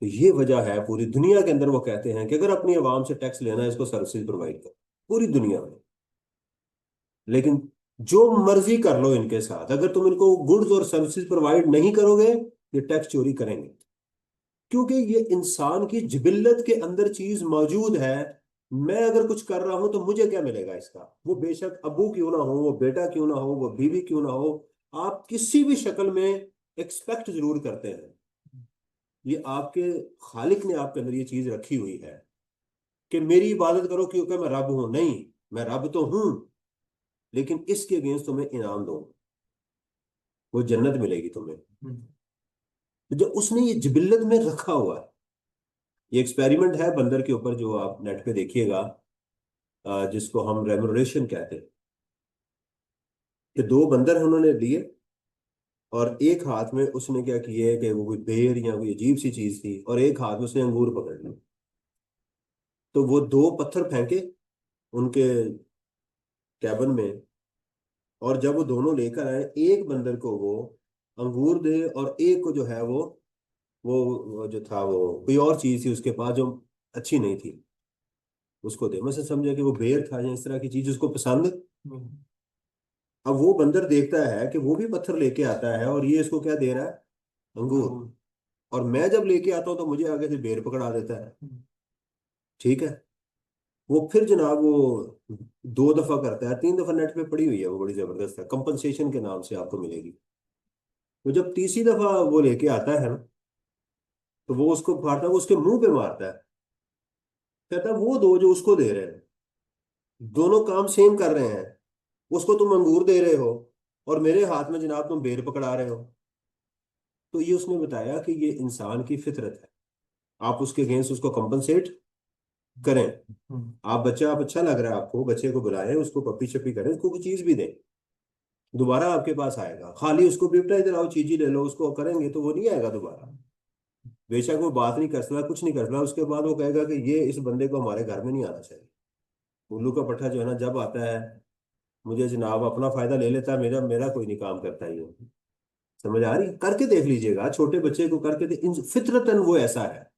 तो ये वजह है पूरी दुनिया के अंदर, वो कहते हैं कि अगर अपनी आवाम से टैक्स लेना है, इसको सर्विसेज प्रोवाइड करो पूरी दुनिया में। लेकिन जो मर्जी कर लो इनके साथ, अगर तुम इनको गुड्स और सर्विसेज प्रोवाइड नहीं करोगे, ये टैक्स चोरी करेंगे। क्योंकि ये इंसान की जिबिल्लत के अंदर चीज मौजूद है। मैं अगर कुछ कर रहा हूं तो मुझे क्या मिलेगा इसका? वो बेशक अबू क्यों ना हो, वो बेटा क्यों ना हो, वो बीवी क्यों ना हो, आप किसी भी शक्ल में एक्सपेक्ट जरूर करते हैं। ये आपके खालिक ने आपके अंदर ये चीज रखी हुई है कि मेरी इबादत करो क्योंकि मैं रब हूं। नहीं, मैं रब तो हूं, लेकिन इसके अगेंस्ट तुम्हें इनाम दो, वो जन्नत मिलेगी तुम्हें। तो जो उसने ये जिबिल्लत में रखा हुआ है, ये एक्सपेरिमेंट है बंदर के ऊपर जो आप नेट पे देखिएगा, जिसको हम रेमुनरेशन कहते हैं। कि दो बंदर हैं, उन्होंने लिए और एक हाथ में उसने क्या किया है कि वो कोई बेर या कोई अजीब सी चीज थी, और एक हाथ में उसने अंगूर पकड़ ली। तो वो दो पत्थर फेंके उनके कैबिन में, और जब वो दोनों लेकर आए, एक बंदर को वो अंगूर दे और एक को जो है वो जो था वो कोई और चीज थी उसके पास जो अच्छी नहीं थी, उसको दे। मैं से समझा कि वो बेर था या इस तरह की चीज उसको पसंद। अब वो बंदर देखता है कि वो भी पत्थर लेके आता है और ये इसको क्या दे रहा है? अंगूर। और मैं जब लेके आता हूँ तो मुझे आगे से बेर पकड़ा देता है। ठीक है। वो फिर जनाब वो दो दफा करता है, तीन दफा नेट पे पड़ी हुई है, वो बड़ी जबरदस्त है, कंपनसेशन के नाम से आपको मिलेगी। तो जब तीसरी दफा वो लेके आता है ना, तो वो उसको मारता है, वो उसके मुंह पे मारता है। कहता है वो दो जो उसको दे रहे हैं, दोनों काम सेम कर रहे हैं। उसको तुम अंगूर दे रहे हो और मेरे हाथ में जनाब तुम बेर पकड़ा रहे हो। तो ये उसने बताया कि ये इंसान की फितरत है। आप उसके अगेंस्ट उसको कंपनसेट करें। आप बच्चा, आप अच्छा लग रहा है आपको, बच्चे को बुलाएं, उसको पप्पी शप्पी करें, उसको कोई चीज भी दें, दोबारा आपके पास आएगा। खाली उसको बेटा इधर आओ चीजी ले लो, उसको करेंगे तो वो नहीं आएगा दोबारा। बेशक वो बात नहीं कर सकता, कुछ नहीं कर सकता, उसके बाद वो कहेगा कि ये इस बंदे को हमारे घर में नहीं आना चाहिए। उल्लू का पट्टा जो है ना, जब आता है मुझे जनाब अपना फायदा ले लेता है, मेरा मेरा कोई नहीं काम करता ये। समझ आ रही? करके देख लीजिएगा, छोटे बच्चे को करके फितरतन वो ऐसा है।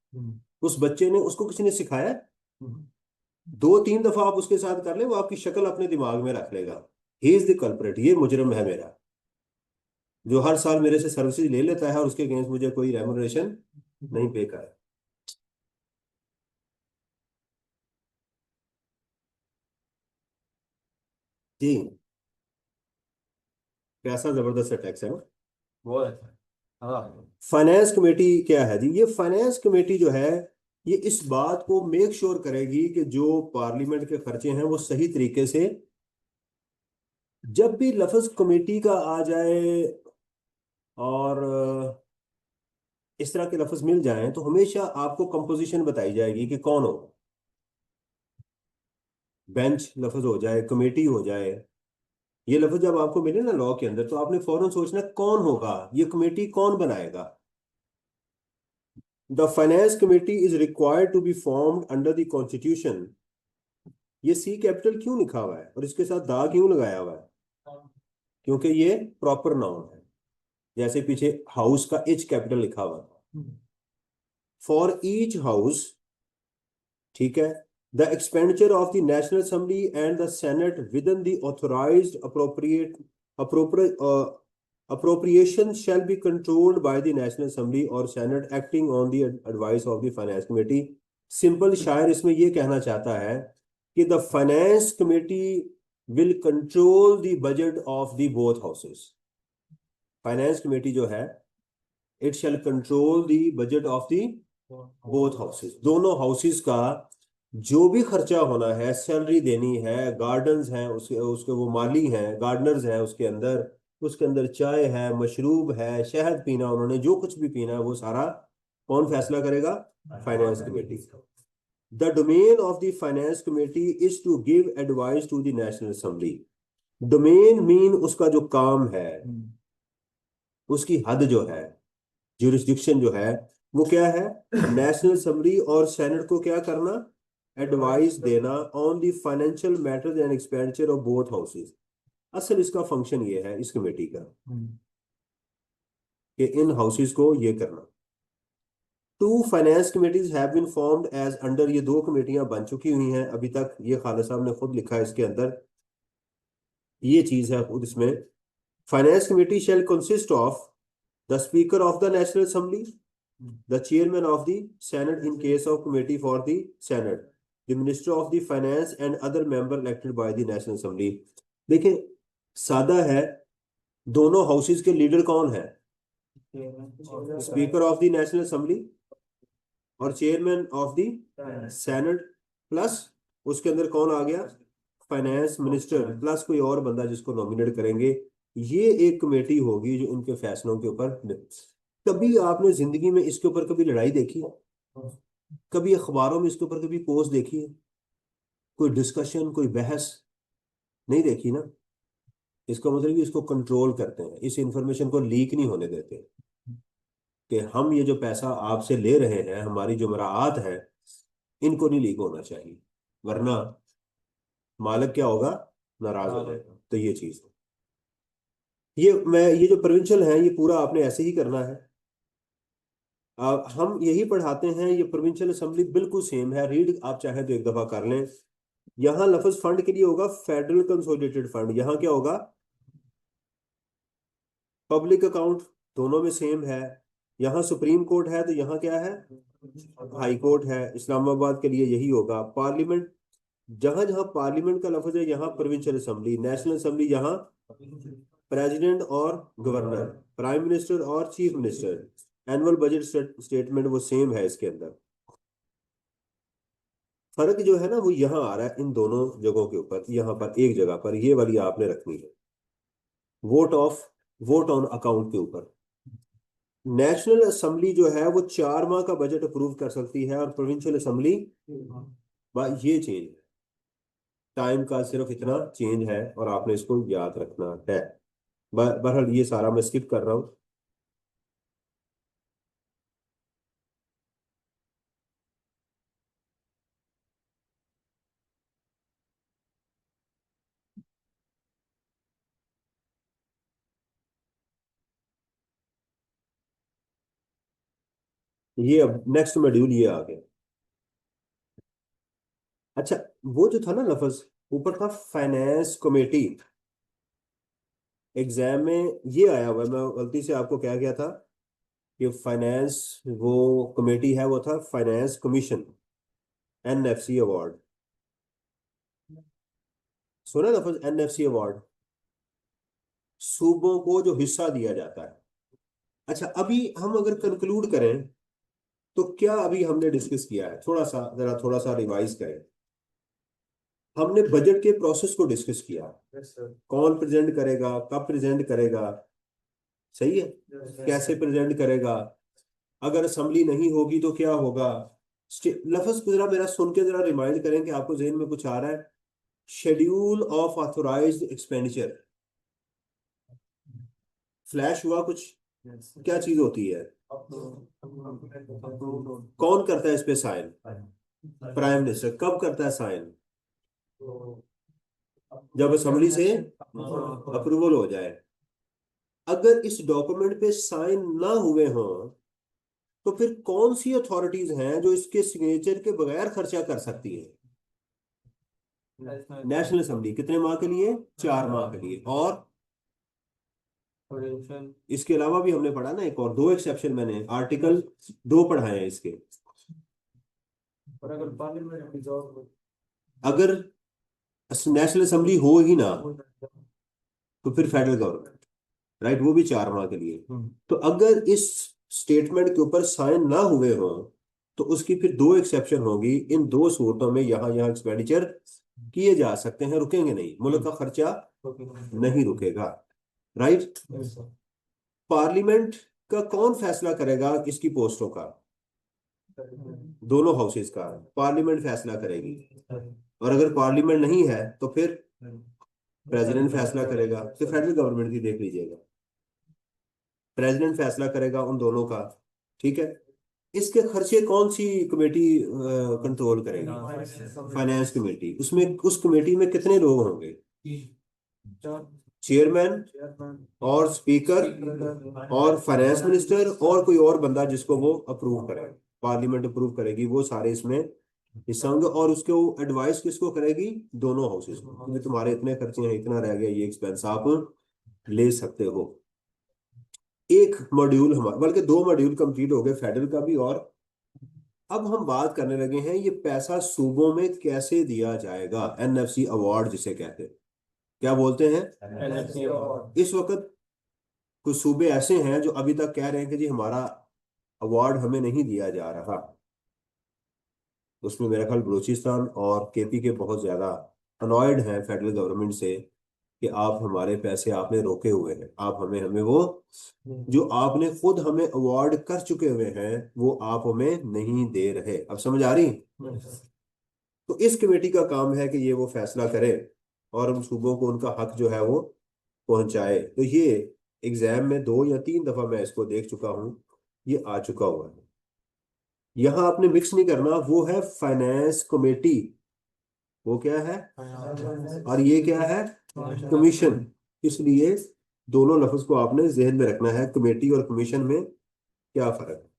उस बच्चे ने, उसको किसी ने सिखाया है? दो तीन दफा आप उसके साथ कर ले, वो आपकी शक्ल अपने दिमाग में रख लेगा। ही इज द कल्प्रेट, ये मुजरिम है मेरा, जो हर साल मेरे से सर्विसेज ले लेता है और उसके अगेंस्ट मुझे कोई रेमुनरेशन नहीं पे कर। जी। कैसा जबरदस्त टैक्स है ना। बहुत अच्छा। हाँ। फाइनेंस कमेटी क्या है जी? ये फाइनेंस कमेटी जो है, ये इस बात को मेक श्योर करेगी कि जो पार्लियामेंट के खर्चे हैं वो सही तरीके से, जब भी लफ्ज कमेटी का आ जाए और इस तरह के लफ्ज मिल जाएं तो हमेशा आपको कंपोजिशन बताई जाएगी कि कौन हो। बेंच लफ्ज हो जाए, कमेटी हो जाए, ये लफ्ज जब आपको मिले ना लॉ के अंदर तो आपने फौरन सोचना कौन होगा, ये कमेटी कौन बनाएगा। The finance committee is required to be formed under the constitution. ये सी कैपिटल क्यों लिखा हुआ है और इसके साथ दा क्यों लगाया हुआ है? क्योंकि ये प्रॉपर नाउन है, जैसे पीछे हाउस का एच कैपिटल लिखा हुआ है। फॉर ईच हाउस, ठीक है, the expenditure of the national assembly and the senate within the authorised appropriation shall be controlled by the National Assembly or Senate acting on the advice of the Finance Committee। Simple शायर इसमें ये कहना चाहता है कि the finance committee will control the budget of the both houses. Finance committee जो है, it shall control the budget of the both houses. दोनों हाउसेस का जो भी खर्चा होना है, सैलरी देनी है, गार्डन्स हैं उसके उसके वो माली हैं, गार्डनर्स हैं उसके अंदर चाय है, मशरूब है, शहद पीना, उन्होंने जो कुछ भी पीना है वो सारा कौन फैसला करेगा? Finance committee. The domain of the finance committee is to give advice to the national assembly. Domain mean उसका जो काम है, उसकी हद जो है, ज्यूरिसडिक्शन जो है, वो क्या है? नेशनल असेंबली और सेनेट को क्या करना? एडवाइस देना on the financial matters and expenditure of both houses. असल इसका फंक्शन ये है इस कमेटी का कि इन हाउसेस को ये करना। Two finance committees have been formed as under, ये दो कमेटियां बन चुकी हुई हैं अभी तक, ये खालिद साहब ने खुद लिखा है इसके अंदर, ये चीज है खुद इसमें। Finance committee shell consist of the speaker of the national assembly, the chairman of the senate in case of committee for the senate, the minister of the finance and other member elected by the national assembly। देखिए सादा है, दोनों हाउसेस के लीडर कौन है? Speaker of the national assembly और chairman of the senate, plus उसके अंदर कौन आ गया? फाइनेंस मिनिस्टर, प्लस कोई और बंदा जिसको नॉमिनेट करेंगे। ये एक कमेटी होगी जो इनके फैसलों के ऊपर। कभी आपने जिंदगी में इसके ऊपर कभी लड़ाई देखी है? कभी अखबारों में इसके ऊपर कभी पोस्ट देखी है? कोई डिस्कशन, कोई बहस नहीं देखी ना। इसका मतलब कि इसको कंट्रोल करते हैं, इस इंफॉर्मेशन को लीक नहीं होने देते कि हम ये जो पैसा आपसे ले रहे हैं, हमारी जो मराआत है, इनको नहीं लीक होना चाहिए, वरना मालिक क्या होगा? नाराज हो जाएगा। तो ये चीज है। ये जो प्रोविंशियल है ये पूरा आपने ऐसे ही करना है। हम यही पढ़ाते हैं, ये प्रोविंशियल असेंबली बिल्कुल सेम है। रीड आप चाहें तो एक दफा कर लें। यहां लफ्ज फंड के लिए होगा फेडरल कंसोलिडेटेड फंड, यहां क्या होगा? Public account. दोनों में सेम है। यहाँ सुप्रीम कोर्ट है तो यहाँ क्या है? हाई कोर्ट है। इस्लामाबाद के लिए यही होगा। पार्लियामेंट, जहां जहां पार्लियामेंट का लफ्ज है यहाँ प्रोविंशियल असेंबली। नेशनल असेंबली यहाँ प्रेसिडेंट और गवर्नर, प्राइम मिनिस्टर और chief minister. Annual budget statement वो सेम है इसके अंदर। फर्क जो है ना वो यहाँ आ रहा है इन दोनों जगहों के ऊपर। यहाँ पर एक जगह पर ये वाली आपने रखनी है, वोट ऑन अकाउंट के ऊपर। नेशनल असेंबली जो है वो 4 माह का बजट अप्रूव कर सकती है और प्रोविंशियल असेंबली ये चेंज है, टाइम का सिर्फ इतना चेंज है और आपने इसको याद रखना है। बहरहाल ये सारा मैं स्किप कर रहा हूँ। ये अब नेक्स्ट मॉड्यूल ये आ गया। अच्छा, वो जो था ना लफ्ज ऊपर था फाइनेंस कमेटी, एग्जाम में ये आया हुआ है। मैं गलती से आपको क्या गया था कि फाइनेंस वो कमेटी है, वो था फाइनेंस कमीशन, एनएफसी अवार्ड। सुना लफ्ज एनएफसी अवार्ड? सूबों को जो हिस्सा दिया जाता है। अच्छा, अभी हम अगर कंक्लूड करें तो क्या अभी हमने डिस्कस किया है, थोड़ा सा रिवाइज करें। हमने बजट के प्रोसेस को डिस्कस किया, यस सर। कौन प्रेजेंट करेगा, कब प्रेजेंट करेगा, सही है, कैसे प्रेजेंट करेगा, अगर असेंबली नहीं होगी तो क्या होगा। लफ्ज को जरा मेरा सुन के जरा रिमाइंड करें कि आपको जेहन में कुछ आ रहा है। Schedule of authorised expenditure, flash हुआ कुछ, यस क्या चीज होती है, कौन करता है इस पे साइन, प्राइम मिनिस्टर। कब करता है साइन, जब असेंबली से अप्रूवल हो जाए। अगर इस डॉक्यूमेंट पे साइन ना हुए हों तो फिर कौन सी अथॉरिटीज हैं जो इसके सिग्नेचर के बगैर खर्चा कर सकती है। नेशनल असेंबली, कितने माह के लिए, 4 माह के लिए। और इसके अलावा भी हमने पढ़ा ना एक और, 2 एक्सेप्शन मैंने आर्टिकल 2 पढ़ाए हैं इसके। और अगर पार्लियामेंट डिसॉल्व, अगर नेशनल असेंबली हो ही ना तो फिर फेडरल गवर्नमेंट, राइट, वो भी 4 माह के लिए। तो अगर इस स्टेटमेंट के ऊपर साइन ना हुए हों तो उसकी फिर 2 एक्सेप्शन होगी। इन 2 सूरतों में यहाँ यहाँ एक्सपेंडिचर किए जा सकते हैं, रुकेंगे नहीं, मुल्क का खर्चा नहीं रुकेगा, राइट। पार्लियामेंट का कौन फैसला करेगा इसकी पोस्टों का, दोनों हाउसेस का पार्लियामेंट फैसला करेगी। और अगर पार्लियामेंट नहीं है तो फिर प्रेसिडेंट फैसला करेगा। तो फेडरल गवर्नमेंट की देख लीजिएगा, प्रेसिडेंट फैसला करेगा उन दोनों का, ठीक है। इसके खर्चे कौन सी कमेटी कंट्रोल करेगी, फाइनेंस कमेटी। उसमें उस कमेटी में कितने लोग होंगे, चेयरमैन और स्पीकर और फाइनेंस मिनिस्टर और कोई और बंदा जिसको वो अप्रूव करे, पार्लियामेंट अप्रूव करेगी, वो सारे इसमें हिस्सा होंगे। और उसको एडवाइस किसको करेगी, दोनों हाउसेस को, कि तुम्हारे इतने खर्चे हैं, इतना रह गया, ये एक्सपेंस आप ले सकते हो। एक मॉड्यूल हमारा, बल्कि 2 मॉड्यूल कंप्लीट हो गए फेडरल का भी। और अब हम बात करने लगे हैं ये पैसा सूबों में कैसे दिया जाएगा, एनएफसी अवार्ड जिसे कहते हैं। क्या बोलते हैं, एनएफसी अवार्ड। इस वक्त कुछ सूबे ऐसे हैं जो अभी तक कह रहे हैं कि जी हमारा अवार्ड हमें नहीं दिया जा रहा। उसमें मेरा ख्याल बलूचिस्तान और केपी के बहुत ज्यादा अनॉयड हैं फेडरल गवर्नमेंट से कि आप हमारे पैसे आपने रोके हुए हैं, आप हमें हमें वो जो आपने खुद हमें अवार्ड कर चुके हुए हैं वो आप हमें नहीं दे रहे। अब समझ आ रही। तो इस कमेटी का काम है कि ये वो फैसला करे और उन सूबों को उनका हक जो है वो पहुंचाए। तो ये एग्जाम में 2 या 3 दफा मैं इसको देख चुका हूं, ये आ चुका हुआ है। यहां आपने मिक्स नहीं करना, वो है फाइनेंस कमेटी, वो क्या है, और ये क्या है, कमीशन। इसलिए दोनों लफ्ज को आपने जहन में रखना है, कमेटी और कमीशन में क्या फर्क है।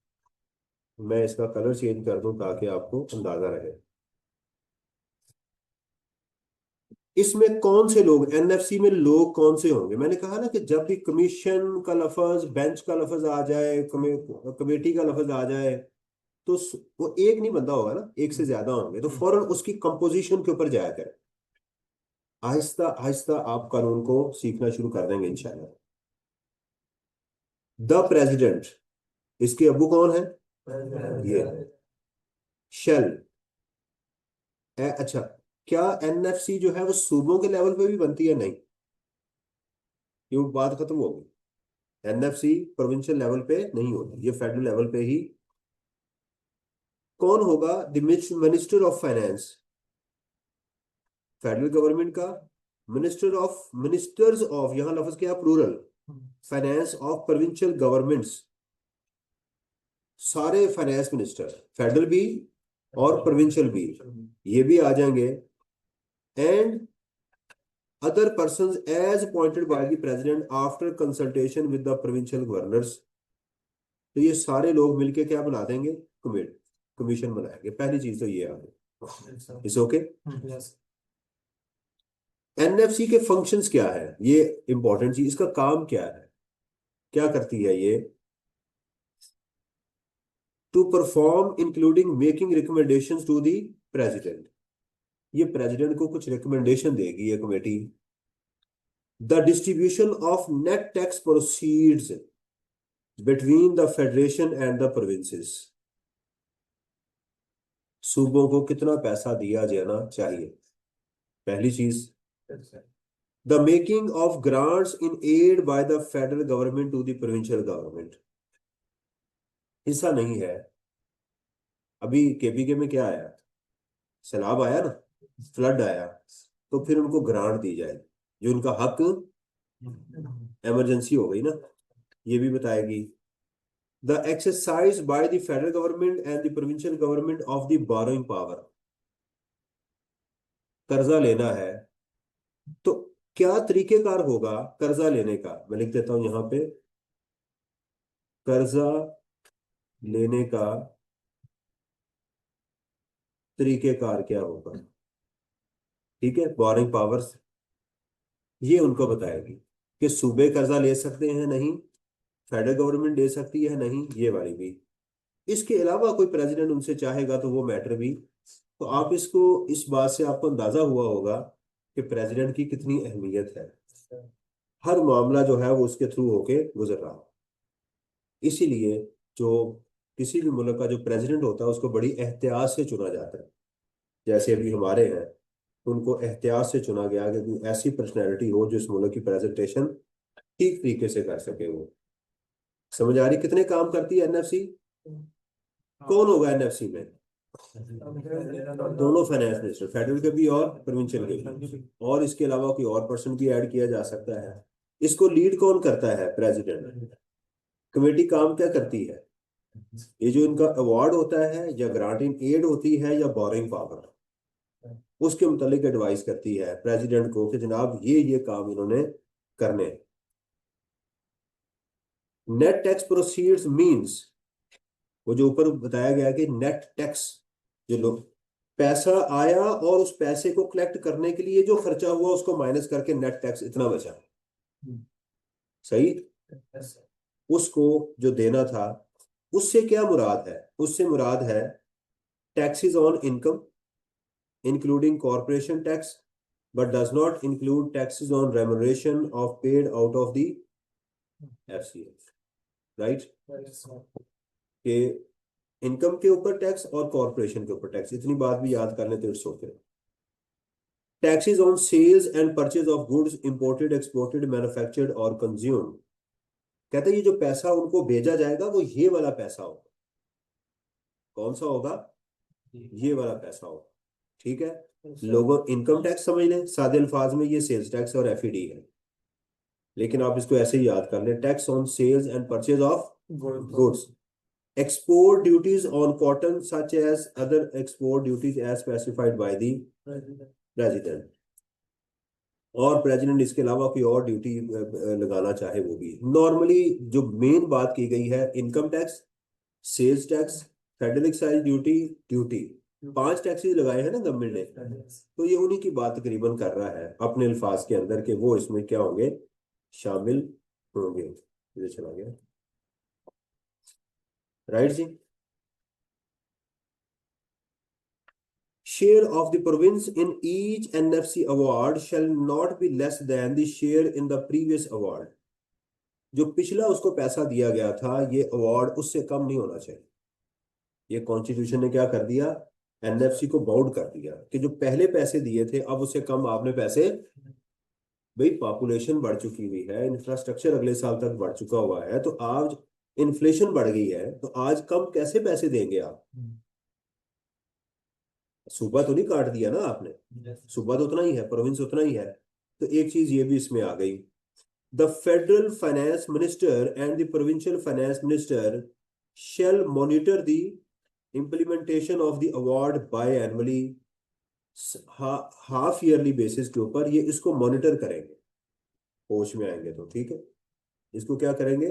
मैं इसका कलर चेंज कर दूं ताकि आपको अंदाजा रहे। इसमें कौन से लोग, एनएफसी में लोग कौन से होंगे। मैंने कहा ना कि जब भी कमीशन का लफज, बेंच का लफज आ जाए, कमेटी का लफज आ जाए तो वो एक नहीं बंदा होगा ना, एक से ज्यादा होंगे, तो फौरन उसकी कंपोजिशन के ऊपर जाया करें। आहिस्ता आहिस्ता आप कानून को सीखना शुरू कर देंगे इंशाल्लाह। द प्रेसिडेंट, इसके अबू कौन है, ये शेल। अच्छा, क्या एनएफसी जो है वो सूबों के लेवल पे भी बनती है, नहीं, ये बात खत्म हो गई। एनएफसी प्रोविंशियल लेवल पे नहीं होती, ये फेडरल लेवल पे ही। कौन होगा the minister of finance, federal government का। मिनिस्टर ऑफ, मिनिस्टर्स ऑफ, यहां लफ्ज क्या, plural, finance of provincial governments, सारे फाइनेंस मिनिस्टर, फेडरल भी और प्रोविंशियल भी, ये भी आ जाएंगे। And other persons as appointed by the president after consultation with the provincial governors. तो ये सारे लोग मिलके क्या बना देंगे, कमेटी, कमीशन बनाएंगे। पहली चीज तो ये आ गई, इस ओके। एनएफसी के फंक्शंस क्या है, ये इंपॉर्टेंट चीज, इसका काम क्या है, क्या करती है ये। To perform including making recommendations to the president, ये प्रेसिडेंट को कुछ रिकमेंडेशन देगी ये committee. The distribution of net tax proceeds between the federation and the provinces, सूबों को कितना पैसा दिया जाना चाहिए। पहली चीज, the making of grants in aid by the federal government to the provincial government. हिस्सा नहीं है। अभी केपीके में क्या आया, सैलाब आया ना, फ्लड आया, तो फिर उनको ग्रांट दी जाए, जो उनका हक, इमरजेंसी हो गई ना, ये भी बताएगी। The exercise by the federal government and the provincial government of the borrowing power. कर्जा लेना है तो क्या तरीकेकार होगा कर्जा लेने का, मैं लिख देता हूं यहां पे, कर्जा लेने का तरीकेकार क्या होगा। ठीक है, बोरिंग पावर्स ये उनको बताएगी कि सूबे कर्जा ले सकते हैं नहीं, फेडरल गवर्नमेंट ले सकती है नहीं, ये वाली भी। इसके अलावा कोई प्रेसिडेंट उनसे चाहेगा तो वो मैटर भी। तो आप इसको, इस बात से आपको अंदाजा हुआ होगा कि प्रेसिडेंट की कितनी अहमियत है। हर मामला जो है वो उसके थ्रू होके गुजर रहा है। इसीलिए जो किसी भी मुल्क का जो प्रेसिडेंट होता है उसको बड़ी एहतियात से चुना जाता है। जैसे अभी हमारे हैं, उनको एहतियात से चुना गया कि कोई ऐसी पर्सनैलिटी हो जो इस मुल्क की प्रेजेंटेशन ठीक तरीके से कर सके। वो समझ आ रही कितने काम करती है एनएफसी। कौन होगा एनएफसी में, दोनों फाइनेंस मिनिस्टर, फेडरल के भी और प्रोविंशियल के भी, और इसके अलावा कोई और पर्सन भी ऐड किया जा सकता है। इसको लीड कौन करता है, प्रेसिडेंट। कमेटी काम क्या करती है, ये जो इनका अवार्ड होता है या ग्रांट इन एड होती है या बोरिंग पावर, उसके मुतालिक एडवाइस करती है प्रेसिडेंट को कि जनाब ये काम इन्होंने करने। नेट टैक्स प्रोसीड्स मींस, वो जो ऊपर बताया गया कि नेट टैक्स, जो लोग पैसा आया और उस पैसे को कलेक्ट करने के लिए जो खर्चा हुआ उसको माइनस करके नेट टैक्स इतना बचा, सही, उसको जो देना था। उससे क्या मुराद है, उससे मुराद है taxes on income including corporation tax but does not include taxes on remuneration of paid out of the FCF, right? कि इनकम के ऊपर टैक्स और कॉरपोरेशन के ऊपर टैक्स, इतनी बात भी याद कर लेते it's okay. Taxes on sales and purchase of goods imported exported manufactured और कंज्यूम्ड। कहते हैं ये जो पैसा उनको भेजा जाएगा वो ये वाला पैसा होगा। कौन सा होगा, ये वाला पैसा होगा। ठीक है, लोगों इनकम टैक्स समझ लें, सादे अल्फाज में ये सेल्स टैक्स और एफईडी है, लेकिन आप इसको ऐसे ही याद कर लें, tax on sales and purchase of goods. Export duties on cotton such as other export duties as specified by the president. और प्रेसिडेंट इसके अलावा कोई और ड्यूटी लगाना चाहे वो भी। नॉर्मली जो मेन बात की गई है, income tax, sales tax, federal excise duty, duty, 5 taxes लगाए हैं ना गवर्नमेंट ने, तो ये उन्हीं की बात तकरीबन कर रहा है अपने अल्फाज के अंदर कि वो इसमें क्या होंगे, शामिल होंगे। इधर चला गया, राइट जी। Share of the province in each NFC award shall not be less than the share in the previous award। जो पिछला उसको पैसा दिया गया था ये अवार्ड उससे कम नहीं होना चाहिए। ये कॉन्स्टिट्यूशन ने क्या कर दिया, एनएफसी को बाउंड कर दिया कि जो पहले पैसे दिए थे अब उससे कम आपने पैसे। भाई पॉपुलेशन बढ़ चुकी हुई है, इंफ्रास्ट्रक्चर अगले साल तक बढ़ चुका हुआ है, तो आज इन्फ्लेशन बढ़ गई है, तो आज कम कैसे पैसे देंगे आप। सूबा तो नहीं काट दिया ना आपने, सूबा तो उतना ही है, प्रोविंस उतना ही है। तो एक चीज ये भी इसमें आ गई, the federal finance minister and the provincial finance minister shall monitor the implementation of the award biannually, half yearly basis के ऊपर ये इसको मॉनिटर करेंगे। होश में आएंगे तो ठीक है, इसको क्या करेंगे,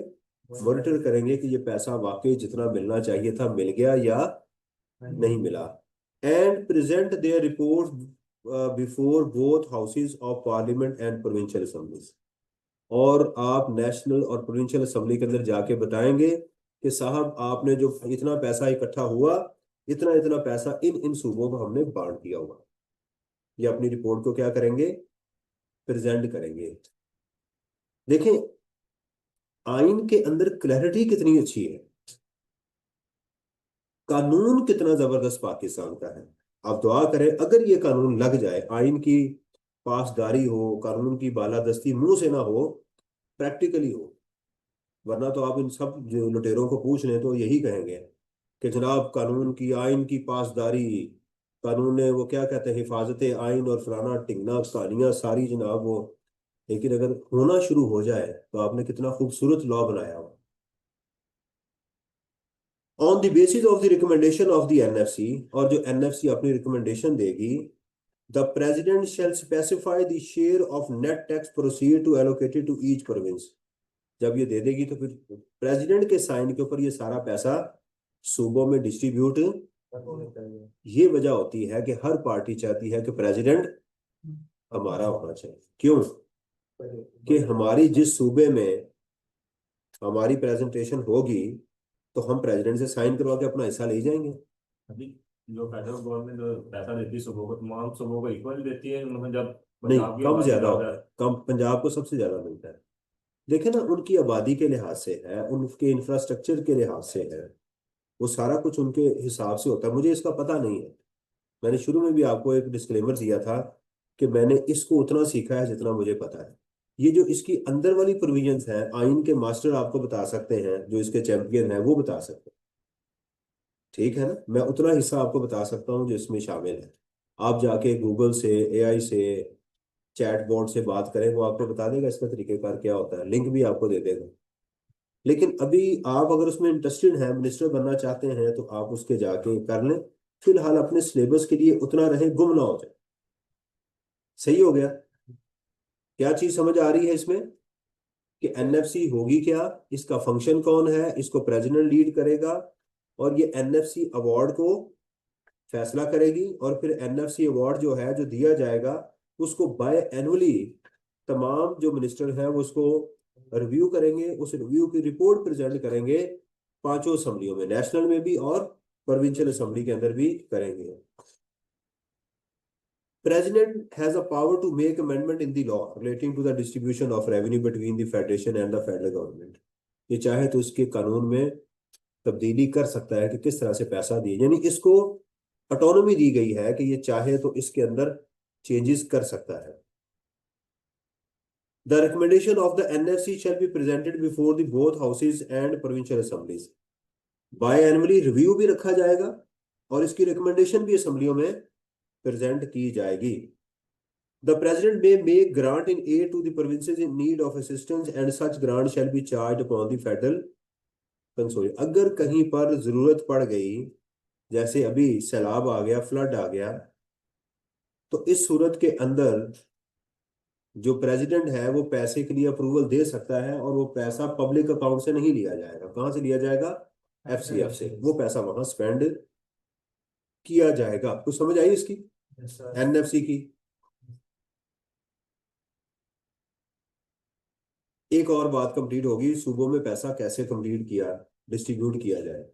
मॉनिटर करेंगे कि ये पैसा वाकई जितना मिलना चाहिए था मिल गया या नहीं मिला। And present there report before both houses of parliament and provincial assemblies. और आप नेशनल और प्रोविंशियल असेंबली के अंदर जाके बताएंगे कि साहब आपने जो इतना पैसा इकट्ठा हुआ, इतना इतना पैसा इन इन सूबों को हमने बांट दिया हुआ। ये अपनी रिपोर्ट को क्या करेंगे, प्रेजेंट करेंगे। देखें आइन के अंदर क्लैरिटी कितनी अच्छी है। कानून कितना जबरदस्त पाकिस्तान का है। आप दुआ करें अगर ये कानून लग जाए, आइन की पासदारी हो, कानून की बालादस्ती मुंह से ना हो, प्रैक्टिकली हो। वरना तो आप इन सब जो लुटेरों को पूछ लें तो यही कहेंगे कि जनाब कानून की, आइन की पासदारी, कानून ने वो क्या कहते हैं, हिफाजत आइन और फलाना टिंगना कहानियां सारी जनाब वो। लेकिन अगर होना शुरू हो जाए तो आपने कितना खूबसूरत लॉ बनाया हो। On the basis of the recommendation of the NFC, और जो एनएफसी अपनी रिकमेंडेशन देगी, the president shall specify the share of net tax proceed to allocated to each province. जब ये दे देगी तो फिर प्रेसिडेंट के साइन के ऊपर ये सारा पैसा सूबों में डिस्ट्रीब्यूट। ये वजह होती है कि हर पार्टी चाहती है कि प्रेसिडेंट हमारा होना चाहिए। क्यों? कि हमारी जिस सूबे में हमारी प्रेजेंटेशन होगी तो हम प्रेसिडेंट से साइन करवा के अपना हिस्सा ले जाएंगे। अभी जो फेडरल गवर्नमेंट जो पैसा देती है सुबह को, तमाम सुबह को इक्वल देती है, मतलब जब नहीं, पंजाब की कम आबादी ज्यादा ज्यादा होता है। है, कम पंजाब को सबसे ज्यादा मिलता है। देखे ना, उनकी आबादी के लिहाज से है, उनके इंफ्रास्ट्रक्चर के लिहाज से है, वो सारा कुछ उनके हिसाब से होता है। मुझे इसका पता नहीं है। मैंने शुरू में भी आपको एक डिस्क्लेमर दिया था कि मैंने इसको उतना सीखा है जितना मुझे पता है। ये जो इसकी अंदर वाली प्रोविजंस हैं, आइन के मास्टर आपको बता सकते हैं, जो इसके चैंपियन हैं वो बता सकते हैं। ठीक है ना, मैं उतना हिस्सा आपको बता सकता हूँ जो इसमें शामिल है। आप जाके गूगल से, एआई से, चैट बोर्ड से बात करें, वो आपको बता देगा इसका तरीकेकार क्या होता है, लिंक भी आपको दे देगा। लेकिन अभी आप अगर उसमें इंटरेस्टेड हैं, मिनिस्टर बनना चाहते हैं, तो आप उसके जाके कर लें। फिलहाल अपने सिलेबस के लिए उतना रहे, गुम ना हो जाए। सही हो गया? क्या चीज समझ आ रही है इसमें कि एनएफसी होगी क्या, इसका फंक्शन कौन है, इसको प्रेसिडेंट लीड करेगा, और ये एनएफसी अवार्ड को फैसला करेगी, और फिर एनएफसी अवार्ड जो है जो दिया जाएगा उसको बाय एनुअली तमाम जो मिनिस्टर हैं वो उसको रिव्यू करेंगे, उस रिव्यू की रिपोर्ट प्रेजेंट करेंगे पांचों असेंबलियों में, नेशनल में भी और प्रोविंशियल असेंबली के अंदर भी करेंगे। President has a power to make amendment in the law relating to the distribution of revenue between the federation and the federal government। ये चाहे तो इसके कानून में तब्दीली कर सकता है कि किस तरह से पैसा दिए, यानी इसको ऑटोनॉमी दी गई है कि ये चाहे तो इसके अंदर चेंजेस कर सकता है। The recommendation of the NFC shall be presented before the both houses and provincial assemblies। Biannually review भी रखा जाएगा और इसकी रिकमेंडेशन भी असेंबलियों में प्रेजेंट की जाएगी। The president may make grant in aid to the provinces in need of assistance, and such grant shall be charged upon the federal consolidated। अगर कहीं पर जरूरत पड़ गई, जैसे अभी सैलाब आ गया, फ्लड आ गया, तो इस सूरत के अंदर जो प्रेसिडेंट है वो पैसे के लिए अप्रूवल दे सकता है, और वो पैसा पब्लिक अकाउंट से नहीं लिया जाएगा। कहाँ से लिया जाएगा? एफसीएफ से। वो पैसा वहां स्पेंड किया जाएगा। कुछ समझ आई इसकी, एनएफसी की? एक और बात कंप्लीट होगी, सूबों में पैसा कैसे कंप्लीट किया, डिस्ट्रीब्यूट किया जाए।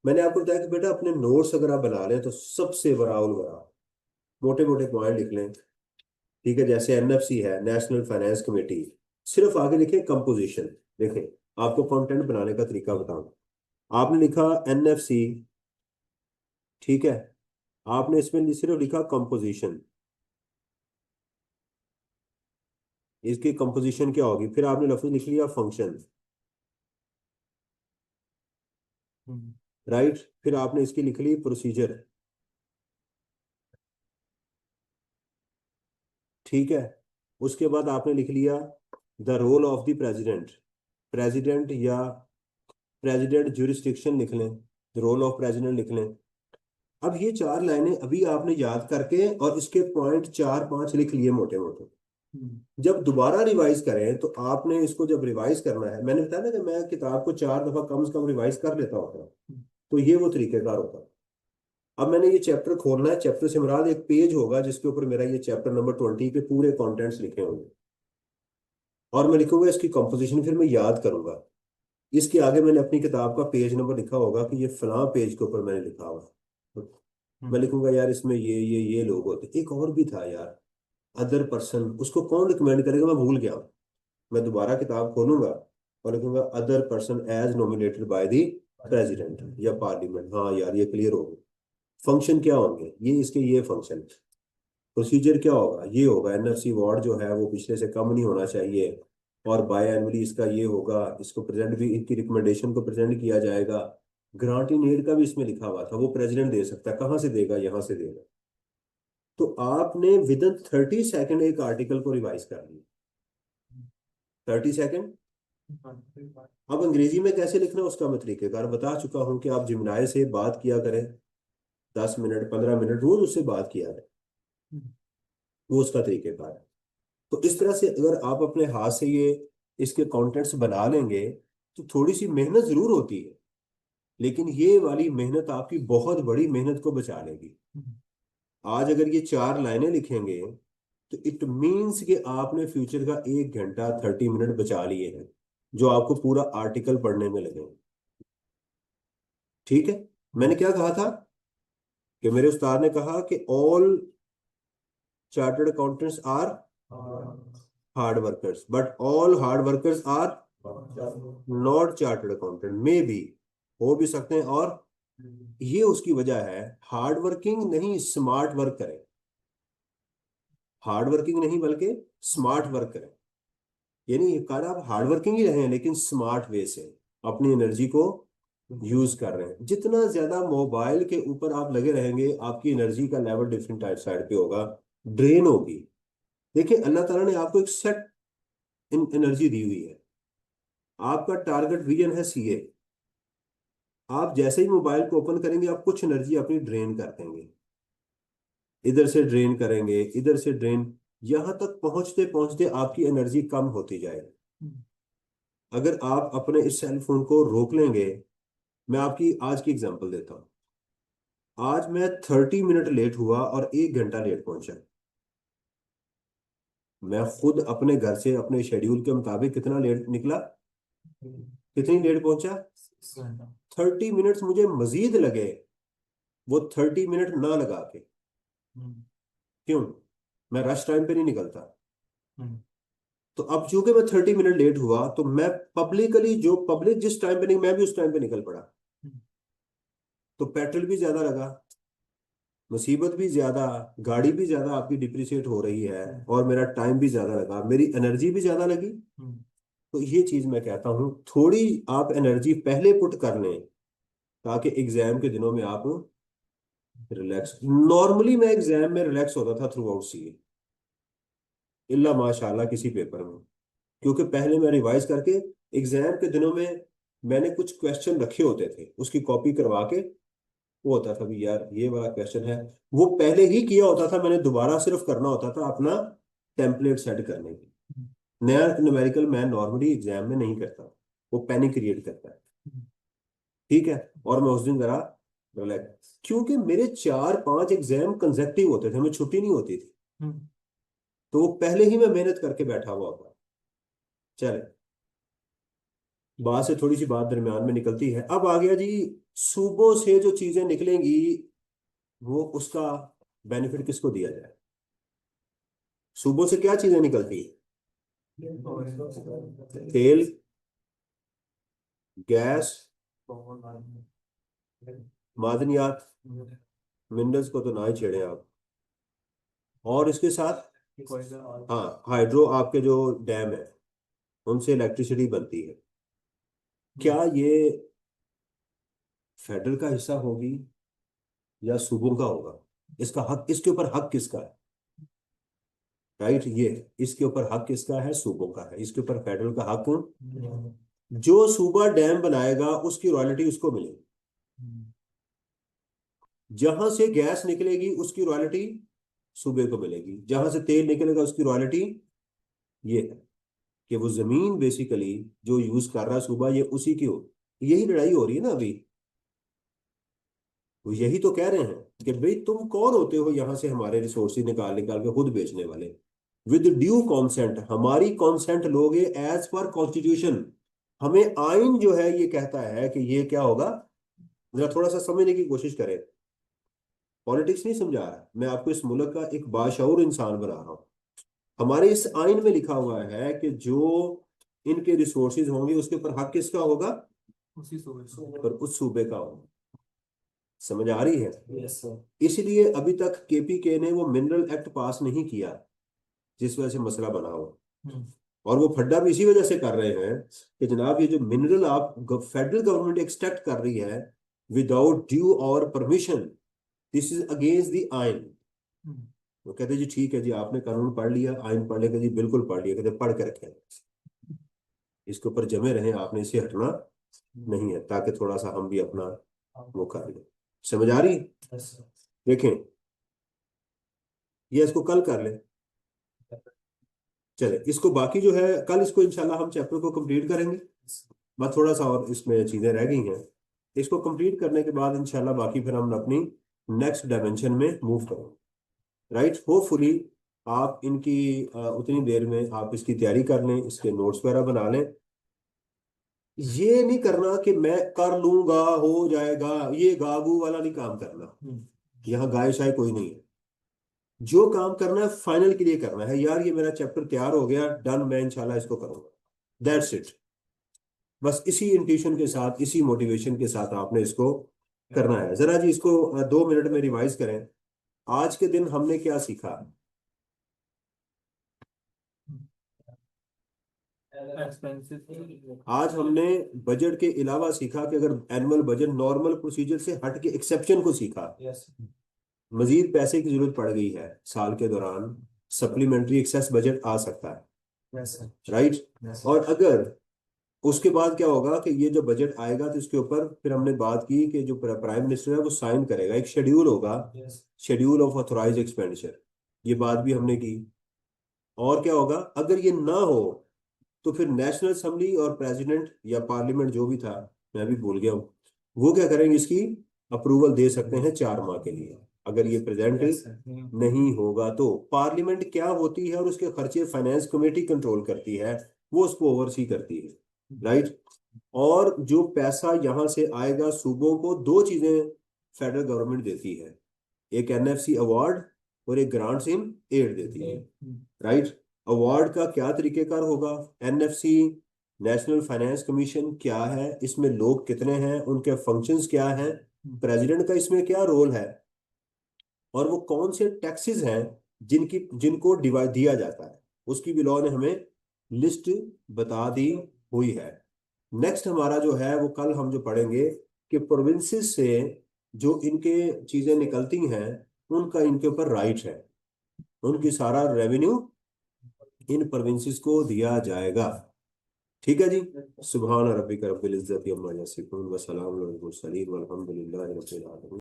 मैंने आपको बताया कि बेटा अपने नोट्स अगर आप बना लें तो सबसे बराबर बरा मोटे मोटे पॉइंट लिख लें। ठीक है, जैसे एनएफसी है, नेशनल फाइनेंस कमेटी, सिर्फ आगे लिखे कंपोजिशन। देखें, आपको कंटेंट बनाने का तरीका बताऊं। आपने लिखा एनएफसी, ठीक है, आपने इसमें सिर्फ लिखा कंपोजिशन, इसकी कंपोजिशन क्या होगी, फिर आपने लफ्ज लिख लिया फंक्शन, राइट, फिर आपने इसकी लिख ली प्रोसीजर। ठीक है, उसके बाद आपने लिख लिया the role of the president, president या प्रेसिडेंट ज्यूरिस्डिक्शन लिख लें, रोल ऑफ प्रेसिडेंट लिख लें। अब ये चार लाइनें अभी आपने याद करके और इसके पॉइंट चार पांच लिख लिए मोटे मोटे। जब दोबारा रिवाइज करें तो आपने इसको जब रिवाइज करना है, मैंने बताया ना कि मैं किताब को 4 दफा कम से कम रिवाइज कर लेता होता, तो ये वो तरीकेकार होता। अब मैंने ये चैप्टर खोलना है, चैप्टर से मुराद एक पेज होगा जिसके ऊपर मेरा ये चैप्टर नंबर 20 के पूरे कंटेंट्स लिखे होंगे, और मैं लिखूंगा इसकी कंपोजिशन, फिर मैं याद करूंगा। इसके आगे मैंने अपनी किताब का पेज नंबर लिखा होगा कि ये फलां पेज के ऊपर मैंने लिखा हुआ। मैं लिखूंगा यार इसमें ये लोग होते। एक और भी था यार, अदर पर्सन, उसको कौन रिकमेंड करेगा मैं भूल गया। मैं दोबारा किताब खोलूंगा और लिखूंगा other person as nominated by the president या पार्लियामेंट। हाँ यार ये क्लियर हो गया। फंक्शन क्या होंगे ये इसके, ये फंक्शन। प्रोसीजर क्या होगा, ये होगा एनएफसी वार्ड जो है वो पिछले से कम नहीं होना चाहिए, और बाय एनुअली इसका ये होगा, इसको प्रेजेंट भी, इनकी रिकमेंडेशन को प्रेजेंट किया जाएगा। ग्रांट इन एड का भी इसमें लिखा हुआ था, वो प्रेसिडेंट दे सकता है, कहाँ से देगा, यहाँ से देगा। तो आपने विद इन 30 सेकेंड एक आर्टिकल को रिवाइज कर लिया। 30 सेकेंड। अब अंग्रेजी में कैसे लिखना है उसका मैं तरीकेकार बता चुका हूं कि आप जिमनाय से बात किया करें, 10 मिनट 15 मिनट रोज उससे बात किया करें, वो उसका तरीकेकार है। तो इस तरह से अगर आप अपने हाथ से ये इसके कंटेंट्स बना लेंगे तो थोड़ी सी मेहनत जरूर होती है, लेकिन ये वाली मेहनत आपकी बहुत बड़ी मेहनत को बचा लेगी। आज अगर ये 4 लाइनें लिखेंगे तो इट मीन्स कि आपने फ्यूचर का 1 घंटा 30 मिनट बचा लिए हैं, जो आपको पूरा आर्टिकल पढ़ने में लगेंगे। ठीक है। मैंने क्या कहा था कि मेरे उस्ताद ने कहा कि all chartered accountants are hard workers, but all hard workers are not chartered accountant. May be, हो भी सकते हैं, और ये उसकी वजह है, हार्ड वर्किंग नहीं, स्मार्ट वर्क करें। हार्ड वर्किंग नहीं बल्कि स्मार्ट वर्क करें। यानी ये कहा आप हार्ड वर्किंग ही रहे लेकिन स्मार्ट वे से अपनी एनर्जी को यूज कर रहे हैं। जितना ज्यादा मोबाइल के ऊपर आप लगे रहेंगे आपकी एनर्जी का लेवल डिफरेंट टाइप साइड पे होगा, ड्रेन होगी। देखिए अल्लाह ताला ने आपको एक सेट एनर्जी दी हुई है। आपका टारगेट विजन है सीए। आप जैसे ही मोबाइल को ओपन करेंगे आप कुछ एनर्जी अपनी ड्रेन कर देंगे, इधर से ड्रेन करेंगे, इधर से ड्रेन, यहां तक पहुंचते पहुंचते आपकी एनर्जी कम होती जाएगी। अगर आप अपने इस सेल फोन को रोक लेंगे, मैं आपकी आज की एग्जांपल देता हूं। आज मैं 30 मिनट लेट हुआ और 1 घंटा लेट पहुंचा। मैं खुद अपने घर से अपने शेड्यूल के मुताबिक कितना लेट निकला, कितनी लेट पहुंचा, 30 मिनट्स मुझे मजीद लगे वो 30 मिनट ना लगा के। क्यों? मैं रश टाइम पे नहीं निकलता। तो अब चूंकि मैं 30 मिनट लेट हुआ तो मैं पब्लिकली, जो पब्लिक जिस टाइम पे नहीं, मैं भी उस टाइम पे निकल पड़ा। तो पेट्रोल भी ज्यादा लगा, मुसीबत भी ज्यादा, गाड़ी भी ज्यादा आपकी डिप्रिसिएट हो रही है, और मेरा टाइम भी ज्यादा लगा, मेरी एनर्जी भी ज्यादा लगी। तो ये चीज मैं कहता हूँ थोड़ी आप एनर्जी पहले पुट कर लें ताकि एग्जाम के दिनों में आप रिलैक्स। नॉर्मली मैं एग्जाम में रिलैक्स होता था थ्रू आउट सीए, इल्ला माशाल्लाह किसी पेपर में, क्योंकि पहले मैं रिवाइज करके एग्जाम के दिनों में मैंने कुछ क्वेश्चन रखे होते थे, उसकी कॉपी करवा के, वो होता था भी यार ये वाला क्वेश्चन है, वो पहले ही किया होता था मैंने, दोबारा सिर्फ करना होता था अपना टेम्पलेट सेट करने की। नया न्यूमेरिकल मैं नॉर्मली एग्जाम में नहीं करता, वो पैनिक क्रिएट करता है। ठीक है। और मैं उस दिन जरा रिलैक्स, क्योंकि मेरे 4-5 एग्जाम कंसेक्टिव होते थे, मैं छुट्टी नहीं होती थी, तो वो पहले ही मैं मेहनत करके बैठा हुआ था। चले, बात से थोड़ी सी बात दरमियान में निकलती है। अब आ गया जी, सूबों से जो चीजें निकलेंगी वो उसका बेनिफिट किसको दिया जाए। सूबों से क्या चीजें निकलती है? तेल, गैस, मादनियात, मिनरल्स को तो ना ही छेड़े आप, और इसके साथ हाँ हाइड्रो, आपके जो डैम है उनसे इलेक्ट्रिसिटी बनती है। क्या ये फेडरल का हिस्सा होगी या सूबों का होगा? इसका हक, इसके ऊपर हक किसका है? राइट, ये इसके ऊपर हक किसका है? सूबों का है। इसके ऊपर फेडरल का हक, जो सूबा डैम बनाएगा उसकी रॉयल्टी उसको मिलेगी, जहां से गैस निकलेगी उसकी रॉयल्टी सूबे को मिलेगी, जहां से तेल निकलेगा उसकी रॉयल्टी, ये है कि वो जमीन बेसिकली जो यूज कर रहा है सूबा, ये उसी की हो। यही लड़ाई हो रही है ना अभी, वो यही तो कह रहे हैं कि भाई तुम कौन होते हो यहाँ से हमारे रिसोर्सेज निकाल निकाल के खुद बेचने वाले। विद ड्यू कॉन्सेंट, हमारी कॉन्सेंट लोगे एज पर कॉन्स्टिट्यूशन। हमें आइन जो है ये कहता है कि ये क्या होगा, जरा थोड़ा सा समझने की कोशिश करें। पॉलिटिक्स नहीं समझा रहा मैं आपको, इस मुल्क का एक बाशऊर इंसान बना रहा हूँ। हमारे इस आइन में लिखा हुआ है कि जो इनके रिसोर्सेज होंगे उसके ऊपर हक किसका होगा? उसी सूबे पर उस सूबे का हो। समझ आ रही है? Yes sir. इसलिए अभी तक केपीके ने वो मिनरल एक्ट पास नहीं किया, जिस वजह से मसला बना हो। और वो फड्डा भी इसी वजह से कर रहे हैं कि जनाब ये जो मिनरल आप फेडरल गवर्नमेंट एक्सट्रैक्ट कर रही है विदाउट ड्यू और permission, this is against the आइन। वो कहते जी ठीक है जी, आपने कानून पढ़ लिया, आइन पढ़ लिया? जी बिल्कुल पढ़ लिया। कहते पढ़ के रखें, इसके ऊपर जमे रहे, आपने इसे हटना नहीं है, ताकि थोड़ा सा हम भी अपना वो कर लें। समझ आ रही? देखें, ये इसको कल कर ले। चले इसको, बाकी जो है कल इसको इंशाल्लाह हम चैप्टर को कंप्लीट करेंगे। बस थोड़ा सा और इसमें चीजें रह गई हैं, इसको कंप्लीट करने के बाद इंशाल्लाह बाकी फिर हम अपनी नेक्स्ट डायमेंशन में मूव करेंगे। राइट, होपफुली आप इनकी उतनी देर में आप इसकी तैयारी कर लें, इसके नोट्स वगैरह बना लें। ये नहीं करना कि मैं कर लूंगा हो जाएगा, ये गागू वाला नहीं काम करना। यहाँ गाय शाय कोई नहीं है। जो काम करना है फाइनल के लिए करना है। यार ये मेरा चैप्टर तैयार हो गया, डन, मैं इंशाल्लाह इसको करूंगा, दैट्स इट। बस इसी इंट्यूशन के साथ, इसी मोटिवेशन के साथ आपने इसको करना है। जरा जी इसको 2 मिनट में रिवाइज करें। आज के दिन हमने क्या सीखा? आज हमने बजट के अलावा सीखा कि अगर एनुअल बजट नॉर्मल प्रोसीजर से हट के एक्सेप्शन को सीखा। मजीद पैसे की जरूरत पड़ गई है साल के दौरान, सप्लीमेंट्री एक्सेस बजट आ सकता है। राइट। और अगर उसके बाद क्या होगा कि ये जो बजट आएगा तो इसके ऊपर फिर हमने बात की कि जो प्राइम मिनिस्टर है वो साइन करेगा, एक शेड्यूल होगा, शेड्यूल ऑफ ऑथोराइज एक्सपेंडिचर, ये बात भी हमने की। और क्या होगा अगर ये ना हो तो फिर नेशनल असेंबली और प्रेसिडेंट या पार्लियामेंट जो भी था, मैं भी भूल गया हूँ, वो क्या करेंगे, इसकी अप्रूवल दे सकते हैं 4 माह के लिए। अगर ये प्रेजेंट नहीं होगा तो पार्लियामेंट क्या होती है और उसके खर्चे फाइनेंस कमेटी कंट्रोल करती है, वो उसको ओवरसी करती है। राइट। और जो पैसा यहां से आएगा सूबों को, 2 चीजें फेडरल गवर्नमेंट देती है, एक एनएफसी अवार्ड और एक ग्रांट्स इन एड देती है। राइट। अवार्ड का क्या तरीकेकार होगा, एनएफसी नेशनल फाइनेंस कमीशन क्या है, इसमें लोग कितने हैं, उनके फंक्शंस क्या हैं, प्रेसिडेंट का इसमें क्या रोल है, और वो कौन से टैक्सेस हैं जिनको डिवाइड दिया जाता है, उसकी भी लॉ ने हमें लिस्ट बता दी हुई है। नेक्स्ट हमारा जो है वो कल हम जो पढ़ेंगे कि प्रोविंसेस से जो इनके चीजें निकलती हैं उनका इनके ऊपर राइट है, उनकी सारा रेवेन्यू इन प्रोविंसेस को दिया जाएगा। ठीक है जी। सुभान रब्बिक रब्बिल इज्जति अम्मा यसिफून व सलामुन अलल मुरसलीन वल्हम्दुलिल्लाहि रब्बिल आलमीन।